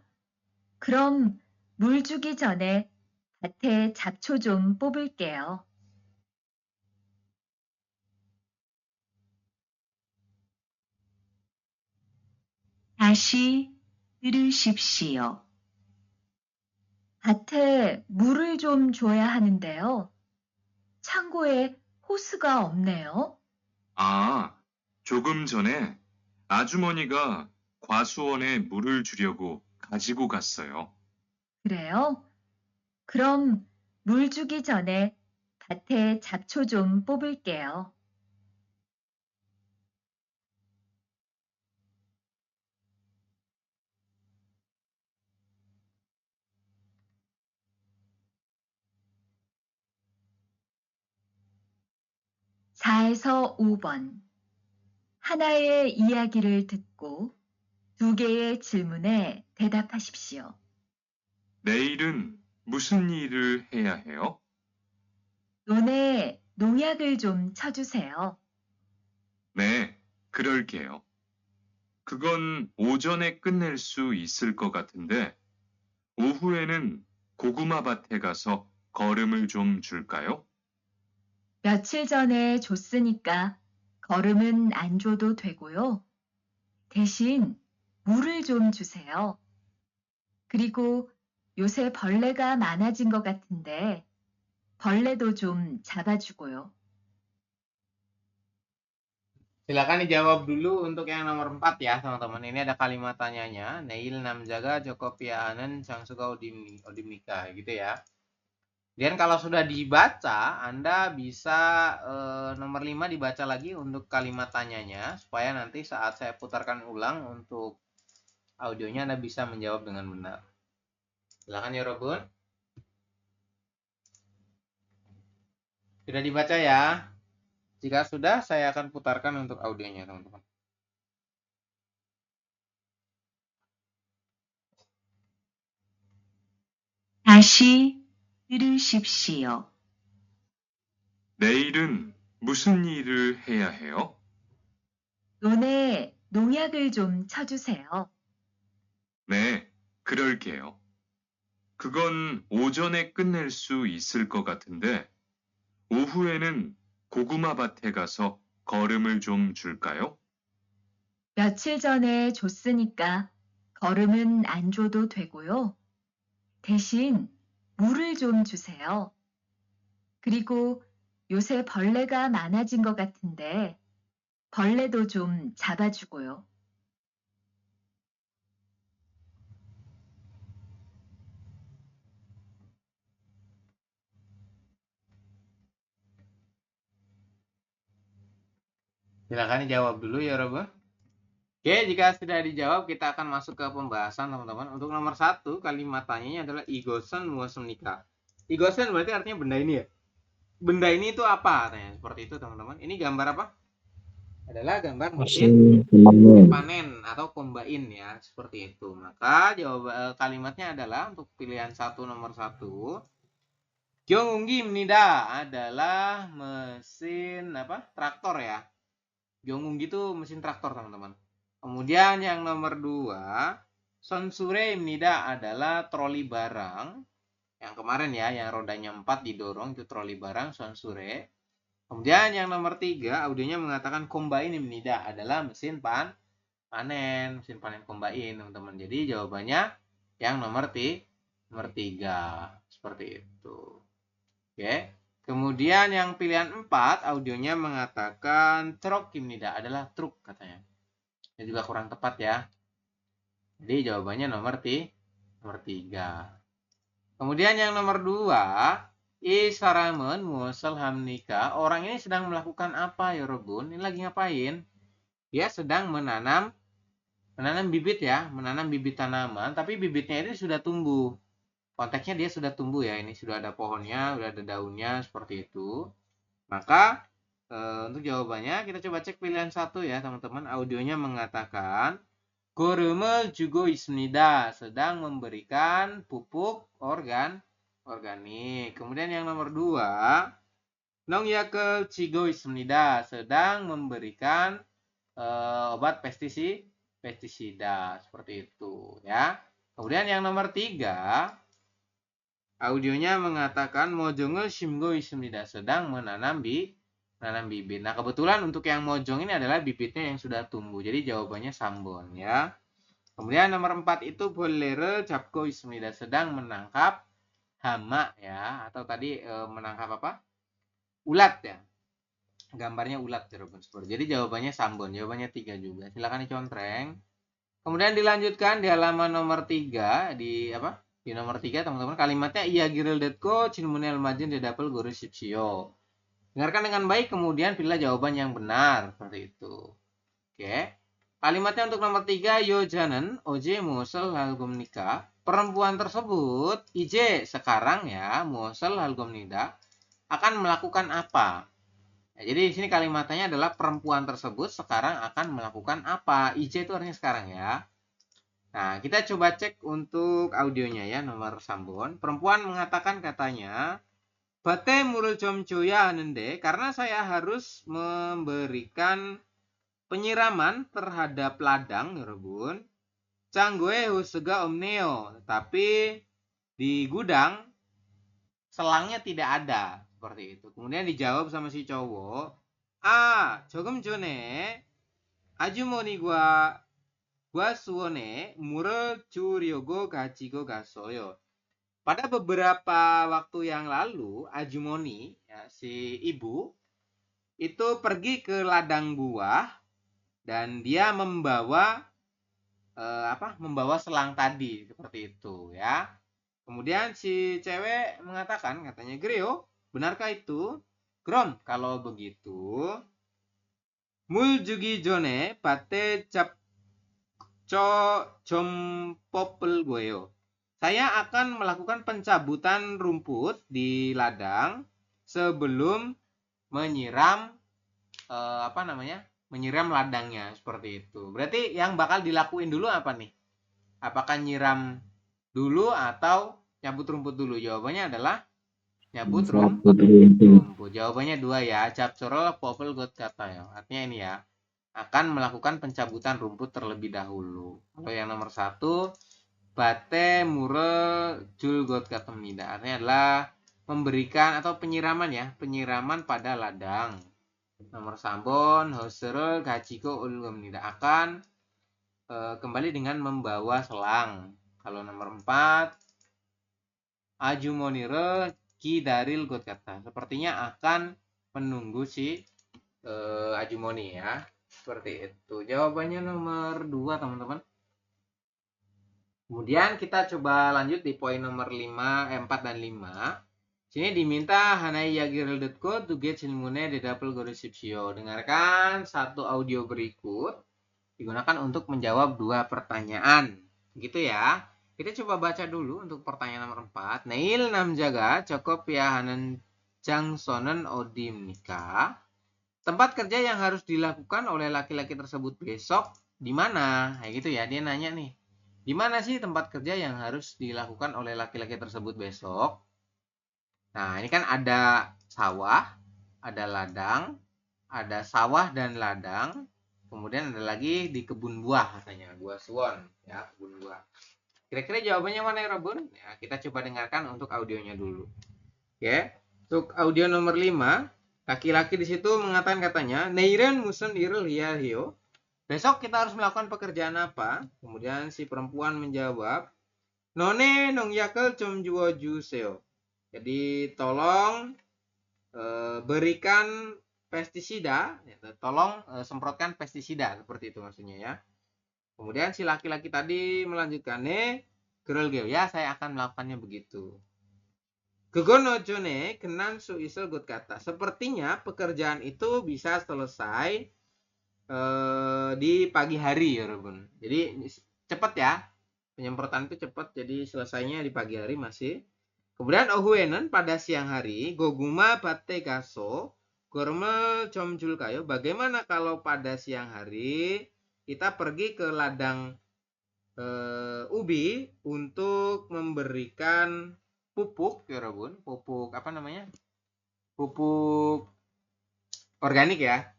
그럼 물 주기 전에 밭에 잡초 좀 뽑을게요. 다시 들으십시오. 밭에 물을 좀 줘야 하는데요. 창고에 호스가 없네요. 아, 조금 전에 아주머니가 과수원에 물을 주려고 가지고 갔어요. 그래요? 그럼 물 주기 전에 밭에 잡초 좀 뽑을게요. (4에서 5번) 하나의 이야기를 듣고 2개의 질문에 대답하십시오. 내일은 무슨 일을 해야 해요? 논에 농약을 좀 쳐주세요. 네, 그럴게요. 그건 오전에 끝낼 수 있을 것 같은데, 오후에는 고구마 밭에 가서 거름을 좀 줄까요? 며칠 전에 줬으니까 거름은 안 줘도 되고요. 대신 물을 좀 주세요. 그리고 요새 벌레가 많아진 것 같은데 벌레도 좀 잡아주고요. Silakan dijawab dulu untuk yang nomor 4 ya, teman-teman. Ini ada kalimat tanyanya. Neil namjaga Joko Pianen Sangsuga Odimnika gitu ya. Dan kalau sudah dibaca, Anda bisa nomor 5 dibaca lagi untuk kalimat tanyanya supaya nanti saat saya putarkan ulang untuk audionya Anda bisa menjawab dengan benar. Silakan ya Robun. Sudah dibaca ya? Jika sudah, saya akan putarkan untuk audionya, teman-teman. 다시 들으십시오. 내일은 무슨 일을 해야 해요? 논에 농약을 좀 쳐주세요. 네, 그럴게요. 그건 오전에 끝낼 수 있을 것 같은데, 오후에는 고구마 밭에 가서 거름을 좀 줄까요? 며칠 전에 줬으니까 거름은 안 줘도 되고요. 대신 물을 좀 주세요. 그리고 요새 벌레가 많아진 것 같은데 벌레도 좀 잡아주고요. Silakan dijawab dulu ya Robun. Oke, jika sudah dijawab, kita akan masuk ke pembahasan, teman-teman. Untuk nomor 1, kalimat tanyanya adalah Igosen muasem Igosen berarti artinya benda ini ya. Benda ini itu apa? Tanya seperti itu, teman-teman. Ini gambar apa? Adalah gambar mesin panen atau kombain ya, seperti itu. Maka jawab kalimatnya adalah untuk pilihan 1 nomor 1. Gyongunggi Mnida adalah mesin apa? Traktor ya. Gyongunggi itu mesin traktor, teman-teman. Kemudian yang nomor 2, Sonsure Mnida adalah troli barang. Yang kemarin ya, yang rodanya 4 didorong itu troli barang Sonsure. Kemudian yang nomor 3, audionya mengatakan kombain Mnida adalah mesin panen, mesin panen kombain, teman-teman. Jadi jawabannya yang nomor 3, seperti itu. Oke. Kemudian yang pilihan 4, audionya mengatakan truk Mnida adalah truk katanya. Ini juga kurang tepat ya. Jadi jawabannya nomor 3. Kemudian yang nomor 2, Isaramen Musel Hamnika. Orang ini sedang melakukan apa ya Robun? Ini lagi ngapain? Dia sedang menanam bibit ya, menanam bibit tanaman, tapi bibitnya ini sudah tumbuh. Konteksnya dia sudah tumbuh ya, ini sudah ada pohonnya, sudah ada daunnya seperti itu. Maka Untuk jawabannya kita coba cek pilihan 1 ya teman-teman. Audionya mengatakan 고름을 주고 있습니다. sedang memberikan pupuk organik. Kemudian yang nomor 2, 농약을 지고 있습니다. sedang memberikan obat pestisida seperti itu ya. Kemudian yang nomor 3, audionya mengatakan mojong을 심고 있습니다. sedang menanam bibit. Nah, kebetulan untuk yang mojong ini adalah bibitnya yang sudah tumbuh. Jadi jawabannya sambon ya. Kemudian nomor 4 itu 볼래를 잡고 있습니다. sedang menangkap hama ya, atau tadi menangkap apa? Ulat ya. Gambarnya ulat teman-teman. Jadi jawabannya sambon. Jawabannya 3 juga. Silakan dicontreng. Kemudian dilanjutkan di halaman nomor 3 di nomor 3 teman-teman, kalimatnya iya girl detko 질문에 맞은 대답을 고르십시오. Dengarkan dengan baik, kemudian pilihlah jawaban yang benar. Seperti itu. Oke. Kalimatnya untuk nomor 3, 여자는 어제 무엇을 할 겁니까? Perempuan tersebut, 이제 sekarang ya, 무엇을 할 겁니다. Akan melakukan apa? Ya, jadi di sini kalimatnya adalah perempuan tersebut sekarang akan melakukan apa. 이제 itu artinya sekarang ya. Nah, kita coba cek untuk audionya ya, nomor sambon. Perempuan mengatakan katanya, 밭에 물을 좀 줘야 하는데, karena saya harus memberikan penyiraman terhadap ladang, 여러분. 짱구에 호스가 없네요. Tapi di gudang selangnya tidak ada. Seperti itu. Kemudian dijawab sama si cowok, 조금 전에 아주머니가 과수원에 물을 주려고 가지고 갔어요. Pada beberapa waktu yang lalu, Ajumoni, ya, si ibu, itu pergi ke ladang buah dan dia membawa selang tadi, seperti itu ya. Kemudian si cewek mengatakan, katanya, Greo, benarkah itu? Grom, kalau begitu, 물 주기 전에 밭에 좀 뽑을 거예요. Saya akan melakukan pencabutan rumput di ladang sebelum menyiram menyiram ladangnya, seperti itu. Berarti yang bakal dilakuin dulu apa nih? Apakah nyiram dulu atau nyabut rumput dulu? Jawabannya adalah nyabut rumput. Jawabannya 2 ya. 잡초를 뽑을 것 같아요. Artinya ini ya. Akan melakukan pencabutan rumput terlebih dahulu. Kalau yang nomor 1, 밭에 물을 줄 것 같습니다. Artinya adalah memberikan atau penyiraman ya, penyiraman pada ladang. Nomor sambon, 호스를 가지고 올 겁니다. Akan kembali dengan membawa selang. Kalau nomor 4, 아주머니를 기다릴 것 같다. Sepertinya akan menunggu si ajumoni ya. Seperti itu. Jawabannya nomor 2 teman-teman. Kemudian kita coba lanjut di poin nomor 4 dan 5. Sini diminta 하나의 이야기를 듣고 두 개 질문에 대답을 고르십시오. Dengarkan satu audio berikut digunakan untuk menjawab 2 pertanyaan. Gitu ya. Kita coba baca dulu untuk pertanyaan nomor 4. 내일 남자가 작업해야 하는 장소는 어디입니까? Tempat kerja yang harus dilakukan oleh laki-laki tersebut besok di mana? Kayak gitu ya, dia nanya nih. Di mana sih tempat kerja yang harus dilakukan oleh laki-laki tersebut besok? Nah, ini kan ada sawah, ada ladang, ada sawah dan ladang, kemudian ada lagi di kebun buah katanya, buah suwon, ya, kebun buah. Kira-kira jawabannya mana ya, Robun? Ya, kita coba dengarkan untuk audionya dulu. Oke, untuk audio nomor 5, laki-laki di situ mengatakan katanya, 내일은 무슨 일을 해야 해요? Besok kita harus melakukan pekerjaan apa? Kemudian si perempuan menjawab, 너네 농약을 좀 주워주세요. Jadi tolong berikan pestisida, tolong semprotkan pestisida, seperti itu maksudnya ya. Kemudian si laki-laki tadi melanjutkan, 그럴게요. Ya, saya akan melakukannya begitu. 그건 오전에 끝날 수 있을 것 같다. Sepertinya pekerjaan itu bisa selesai di pagi hari ya, Robun. Jadi cepat ya, penyemprotan itu cepat, jadi selesainya di pagi hari masih. Kemudian 오후에는 pada siang hari, 고구마 밭에 가서 Gormel comjulkayo. Bagaimana kalau pada siang hari kita pergi ke ladang ubi untuk memberikan pupuk, ya Robun. Pupuk apa namanya? Pupuk organik ya.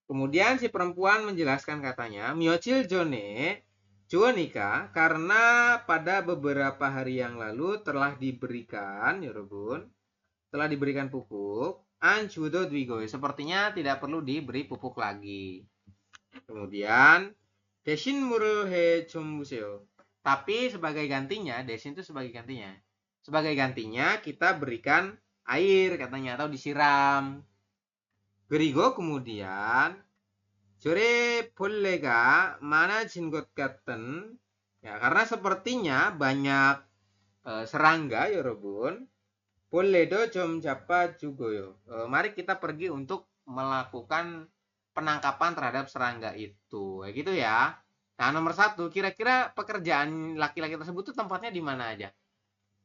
Kemudian si perempuan menjelaskan katanya, Miochil Jone Juonika, karena pada beberapa hari yang lalu telah diberikan, ya Robun, telah diberikan pupuk, Anjudo Dwigoy, sepertinya tidak perlu diberi pupuk lagi. Kemudian, Desin Muruhe Chombuseo. Tapi sebagai gantinya, Desin itu sebagai gantinya. Sebagai gantinya kita berikan air katanya atau disiram. 그리고 kemudian Jore pollega 많아진 것 같은, ya karena sepertinya banyak serangga ya Robun. Polledo 좀 잡아주고요. Mari kita pergi untuk melakukan penangkapan terhadap serangga itu. Kayak gitu ya. Nah, nomor 1, kira-kira pekerjaan laki-laki tersebut tuh tempatnya di mana aja?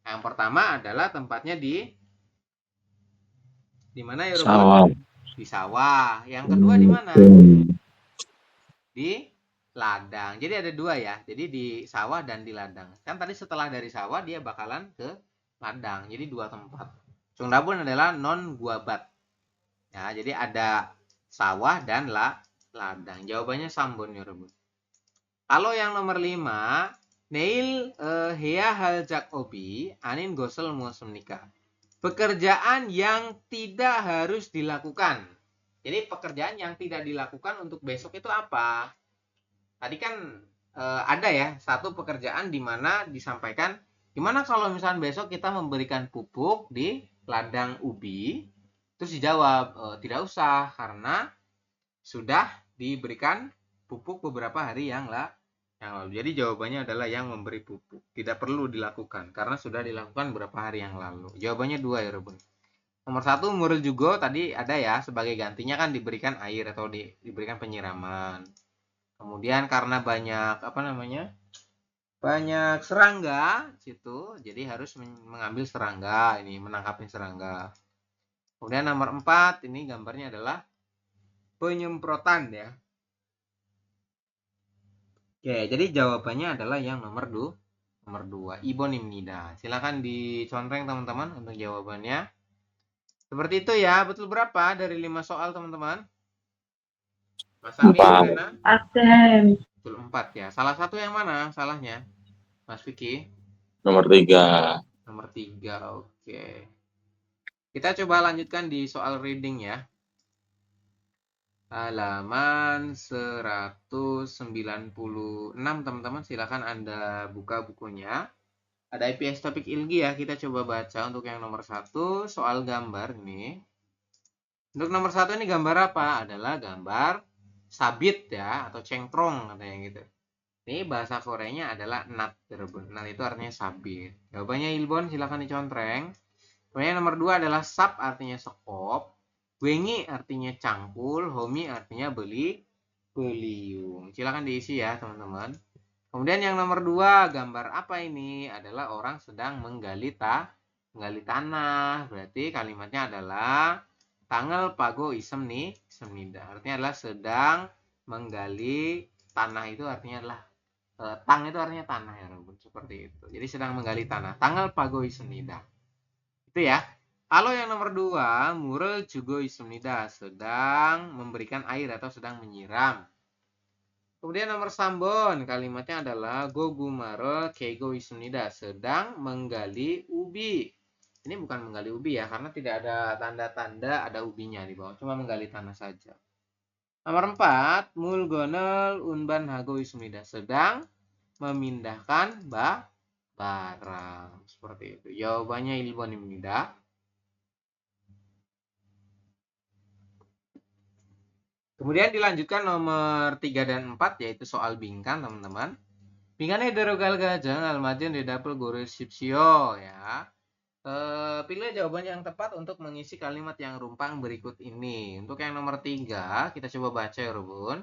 Yang pertama adalah tempatnya di mana ya Robun? Sawah. Di sawah. Yang kedua di mana? Di ladang. Jadi ada 2 ya. Jadi di sawah dan di ladang. Kan tadi setelah dari sawah dia bakalan ke ladang. Jadi 2 tempat. Cungdabun adalah non guabat. Ya, jadi ada sawah dan ladang. Jawabannya sambon ya Robun. Kalau yang nomor 5, Neil hea haljak obi anin gosel muasmnika. Pekerjaan yang tidak harus dilakukan. Jadi pekerjaan yang tidak dilakukan untuk besok itu apa? Tadi kan ada ya satu pekerjaan di mana disampaikan, gimana kalau misalnya besok kita memberikan pupuk di ladang ubi? Terus dijawab tidak usah karena sudah diberikan pupuk beberapa hari yang lalu. Jadi jawabannya adalah yang memberi pupuk. Tidak perlu dilakukan karena sudah dilakukan beberapa hari yang lalu. Jawabannya 2 ya Robun. Nomor 1 murul juga tadi ada ya, sebagai gantinya kan diberikan air atau diberikan penyiraman. Kemudian karena banyak banyak serangga situ, jadi harus mengambil serangga ini, menangkapin serangga. Kemudian nomor 4 ini gambarnya adalah penyemprotan ya. Oke, jadi jawabannya adalah yang nomor 2, Ibonimnida. Silakan dicontreng teman-teman untuk jawabannya. Seperti itu ya. Betul berapa dari 5 soal teman-teman? Mas Ami, Rena? Betul 4 ya. Salah satu yang mana salahnya? Mas Vicky? Nomor 3. Nomor 3, oke. Kita coba lanjutkan di soal reading ya. Halaman 196 teman-teman, silakan Anda buka bukunya. Ada IPS topik ilgi ya, kita coba baca untuk yang nomor 1 soal gambar ini. Untuk nomor 1 ini gambar apa? Adalah gambar sabit ya, atau cengkrong katanya gitu. Ini bahasa Koreanya adalah nat. Nat itu artinya sabit. Jawabannya Ilbon, silakan dicontreng. Kemudian nomor 2 adalah sap, artinya sekop. Wengi artinya cangkul, homi artinya beliung. Silakan diisi ya teman-teman. Kemudian yang nomor 2, gambar apa ini? Adalah orang sedang menggali tanah. Berarti kalimatnya adalah tanggal pago isem nih, semnida. Artinya adalah sedang menggali tanah, itu artinya adalah tang itu artinya tanah ya, seperti itu. Jadi sedang menggali tanah. Tanggal pago ismnida. Itu ya. Kalau yang nomor 2, murel juga ismnida, sedang memberikan air atau sedang menyiram. Kemudian nomor sambon, kalimatnya adalah gogumare keigo ismnida, sedang menggali ubi. Ini bukan menggali ubi ya, karena tidak ada tanda-tanda ada ubinya di bawah, cuma menggali tanah saja. Nomor 4, mulgonel unban hago ismnida, sedang memindahkan barang. Seperti itu. Jawabannya ilbon imnida. Kemudian dilanjutkan nomor 3 dan 4, yaitu soal bingkan teman-teman. Bingkannya derogal gajang almadin redapel goresipsio ya. Pilih jawaban yang tepat untuk mengisi kalimat yang rumpang berikut ini. Untuk yang nomor 3, kita coba baca ya Robun.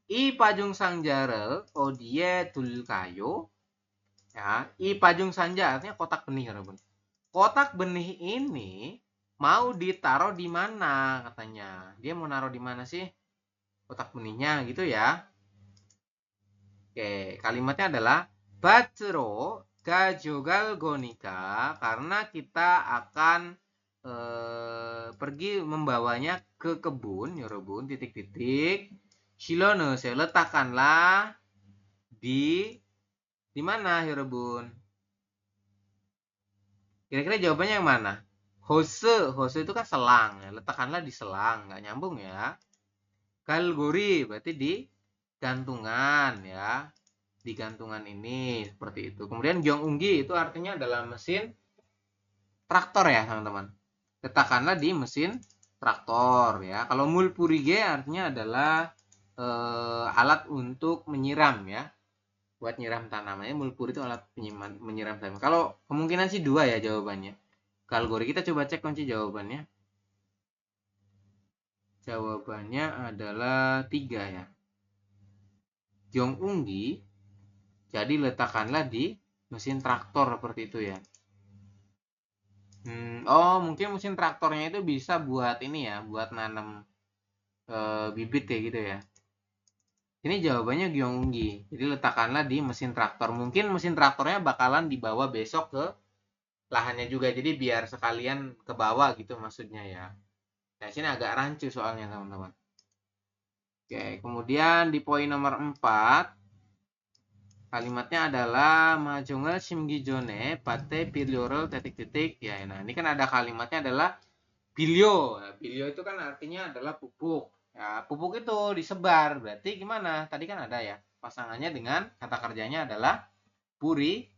I pajung sangjarel odie tulkayo. Ya, i pajung sanja artinya kotak benih ya Robun. Kotak benih ini mau ditaruh di mana katanya. Dia mau naruh di mana sih kotak benihnya gitu ya. Oke, kalimatnya adalah 밭으로 가져갈 거니까, karena kita akan pergi membawanya ke kebun, 여러분, titik-titik. 실어넣으세요, letakkanlah di mana, 여러분? Kira-kira jawabannya yang mana? Hose itu kan selang, ya. Letakkanlah di selang, nggak nyambung ya. Galgori berarti di gantungan ya, di gantungan ini seperti itu. Kemudian gyongunggi itu artinya adalah mesin traktor ya teman-teman. Letakkanlah di mesin traktor ya. Kalau mulpurige artinya adalah alat untuk menyiram ya, buat nyiram tanamannya. Mulpur itu alat menyiram tanaman. Kalau kemungkinan sih 2 ya jawabannya. Galgori, kita coba cek kunci jawabannya. Jawabannya adalah 3 ya. Gyongunggi, jadi letakkanlah di mesin traktor seperti itu ya. Oh, mungkin mesin traktornya itu bisa buat ini ya, buat nanam bibit ya gitu ya. Ini jawabannya gyongunggi. Jadi letakkanlah di mesin traktor. Mungkin mesin traktornya bakalan dibawa besok ke lahannya juga. Jadi biar sekalian ke bawah gitu maksudnya ya. Nah, sini agak rancu soalnya teman-teman. Oke, kemudian di poin nomor 4 kalimatnya adalah majongel 심기전에 밭에 비료를 titik-titik ya. Nah, ini kan ada kalimatnya adalah bilio. Nah, bilio itu kan artinya adalah pupuk. Ya, pupuk itu disebar. Berarti gimana? Tadi kan ada ya. Pasangannya dengan kata kerjanya adalah puri.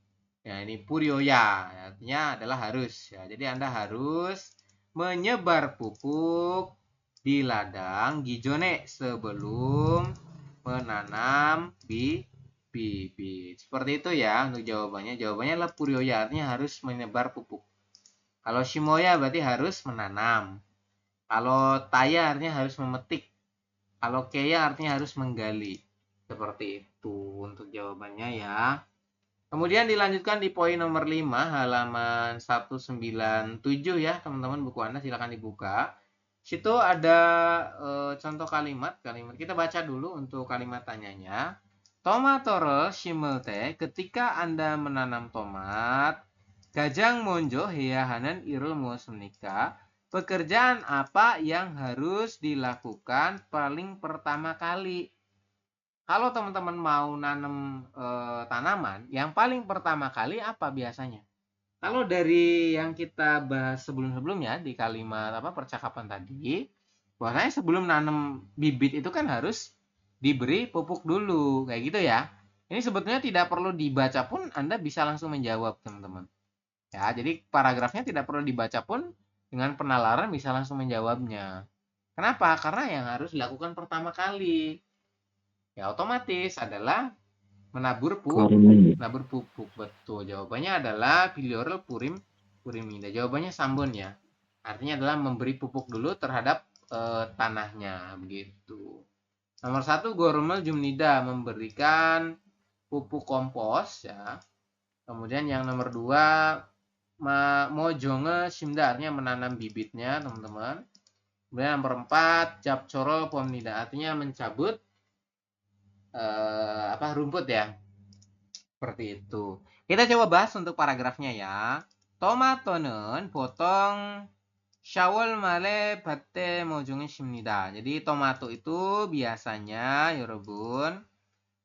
Ya, ini purioya. Artinya adalah harus ya. Jadi Anda harus menyebar pupuk di ladang gijone sebelum menanam bibit. Seperti itu ya untuk jawabannya. Jawabannya adalah purioya, artinya harus menyebar pupuk. Kalau shimoya berarti harus menanam. Kalau taya artinya harus memetik. Kalau keya artinya harus menggali. Seperti itu untuk jawabannya ya. Kemudian dilanjutkan di poin nomor 5 halaman 197 ya teman-teman, buku Anda silakan dibuka. Situ ada contoh kalimat. Kita baca dulu untuk kalimat tanyanya. 토마토를 심을 때 ketika Anda menanam tomat, 가장 먼저 해야 하는 일은 무엇입니까? Pekerjaan apa yang harus dilakukan paling pertama kali? Kalau teman-teman mau nanam tanaman, yang paling pertama kali apa biasanya? Kalau dari yang kita bahas sebelum-sebelumnya di kalimat percakapan tadi, bahwasanya sebelum nanam bibit itu kan harus diberi pupuk dulu, kayak gitu ya. Ini sebetulnya tidak perlu dibaca pun Anda bisa langsung menjawab, teman-teman. Ya, jadi paragrafnya tidak perlu dibaca pun dengan penalaran bisa langsung menjawabnya. Kenapa? Karena yang harus dilakukan pertama kali ya otomatis adalah menabur pupuk. Betul, jawabannya adalah biliorel purimida. Jawabannya sambon ya, artinya adalah memberi pupuk dulu terhadap tanahnya begitu. Nomor 1 gormel jumnida, memberikan pupuk kompos ya. Kemudian yang nomor 2 mojonge simda, artinya menanam bibitnya teman-teman. Kemudian nomor 4 japcorol pomnida, artinya mencabut rumput ya. Seperti itu. Kita coba bahas untuk paragrafnya ya. 토마토는 보통 10월 말에 밭에 모종을 심니다. Jadi tomato itu biasanya 여러분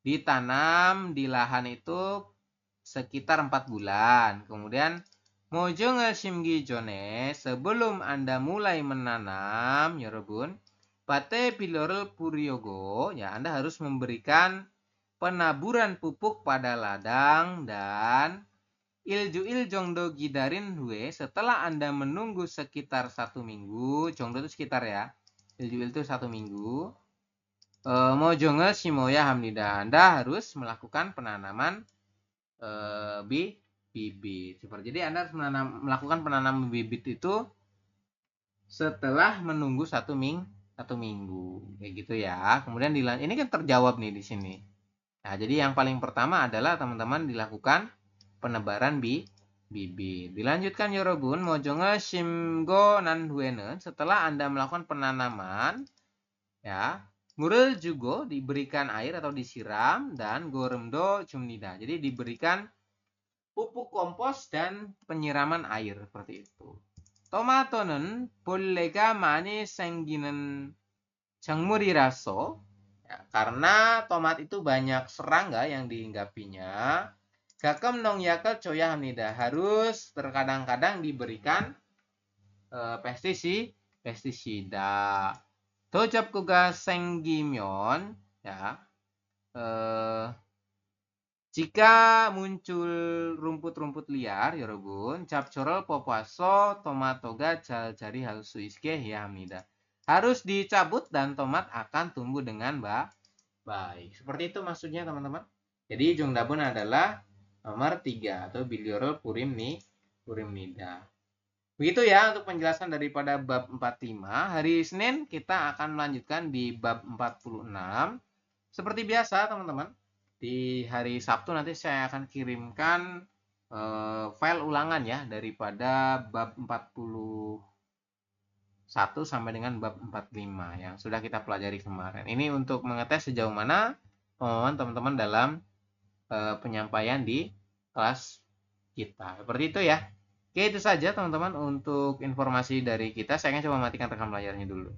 ditanam di lahan itu sekitar 4 bulan. Kemudian 모종을 심기 전에 sebelum Anda mulai menanam 여러분 밭에 비료를 뿌리고 ya, Anda harus memberikan penaburan pupuk pada ladang dan ilju 정도 기다린 후에 setelah Anda menunggu sekitar 1 minggu. 정도 itu sekitar ya. ilju itu 1 minggu. 모종을 심어야 합니다. Anda harus melakukan penanaman bibit. Jadi Anda harus melakukan penanaman bibit itu setelah menunggu 1 minggu. Kayak gitu ya. Kemudian ini kan terjawab nih di sini. Nah, jadi yang paling pertama adalah teman-teman dilakukan penebaran bibit. Dilanjutkan 여러분, 모종을 심고 난 후에는 setelah Anda melakukan penanaman, ya, 물을 주고 diberikan air atau disiram dan go름도 줍니다. Jadi diberikan pupuk kompos dan penyiraman air seperti itu. 토마토는 벌레가 많이 생기는 작물이라서, ya, karena tomat itu banyak serangga yang dihinggapinya, ga끔 농약을 줘야 합니다. Harus terkadang-kadang diberikan pestisida. 도접구가 생기면, ya, jika muncul rumput-rumput liar, 여러분, 잡초를 뽑아서 토마토가 잘 자리할 수 있게 해야 합니다. Harus dicabut dan tomat akan tumbuh dengan baik. Seperti itu maksudnya, teman-teman. Jadi 정답은 adalah nomor 3 atau biliorol purimnida. Begitu ya untuk penjelasan daripada bab 45. Hari Senin kita akan melanjutkan di bab 46. Seperti biasa, teman-teman. Di hari Sabtu nanti saya akan kirimkan file ulangan ya daripada bab 41 sampai dengan bab 45 yang sudah kita pelajari kemarin. Ini untuk mengetes sejauh mana pemahaman teman-teman dalam penyampaian di kelas kita. Seperti itu ya. Oke, itu saja teman-teman untuk informasi dari kita. Saya akan coba matikan rekam layarnya dulu.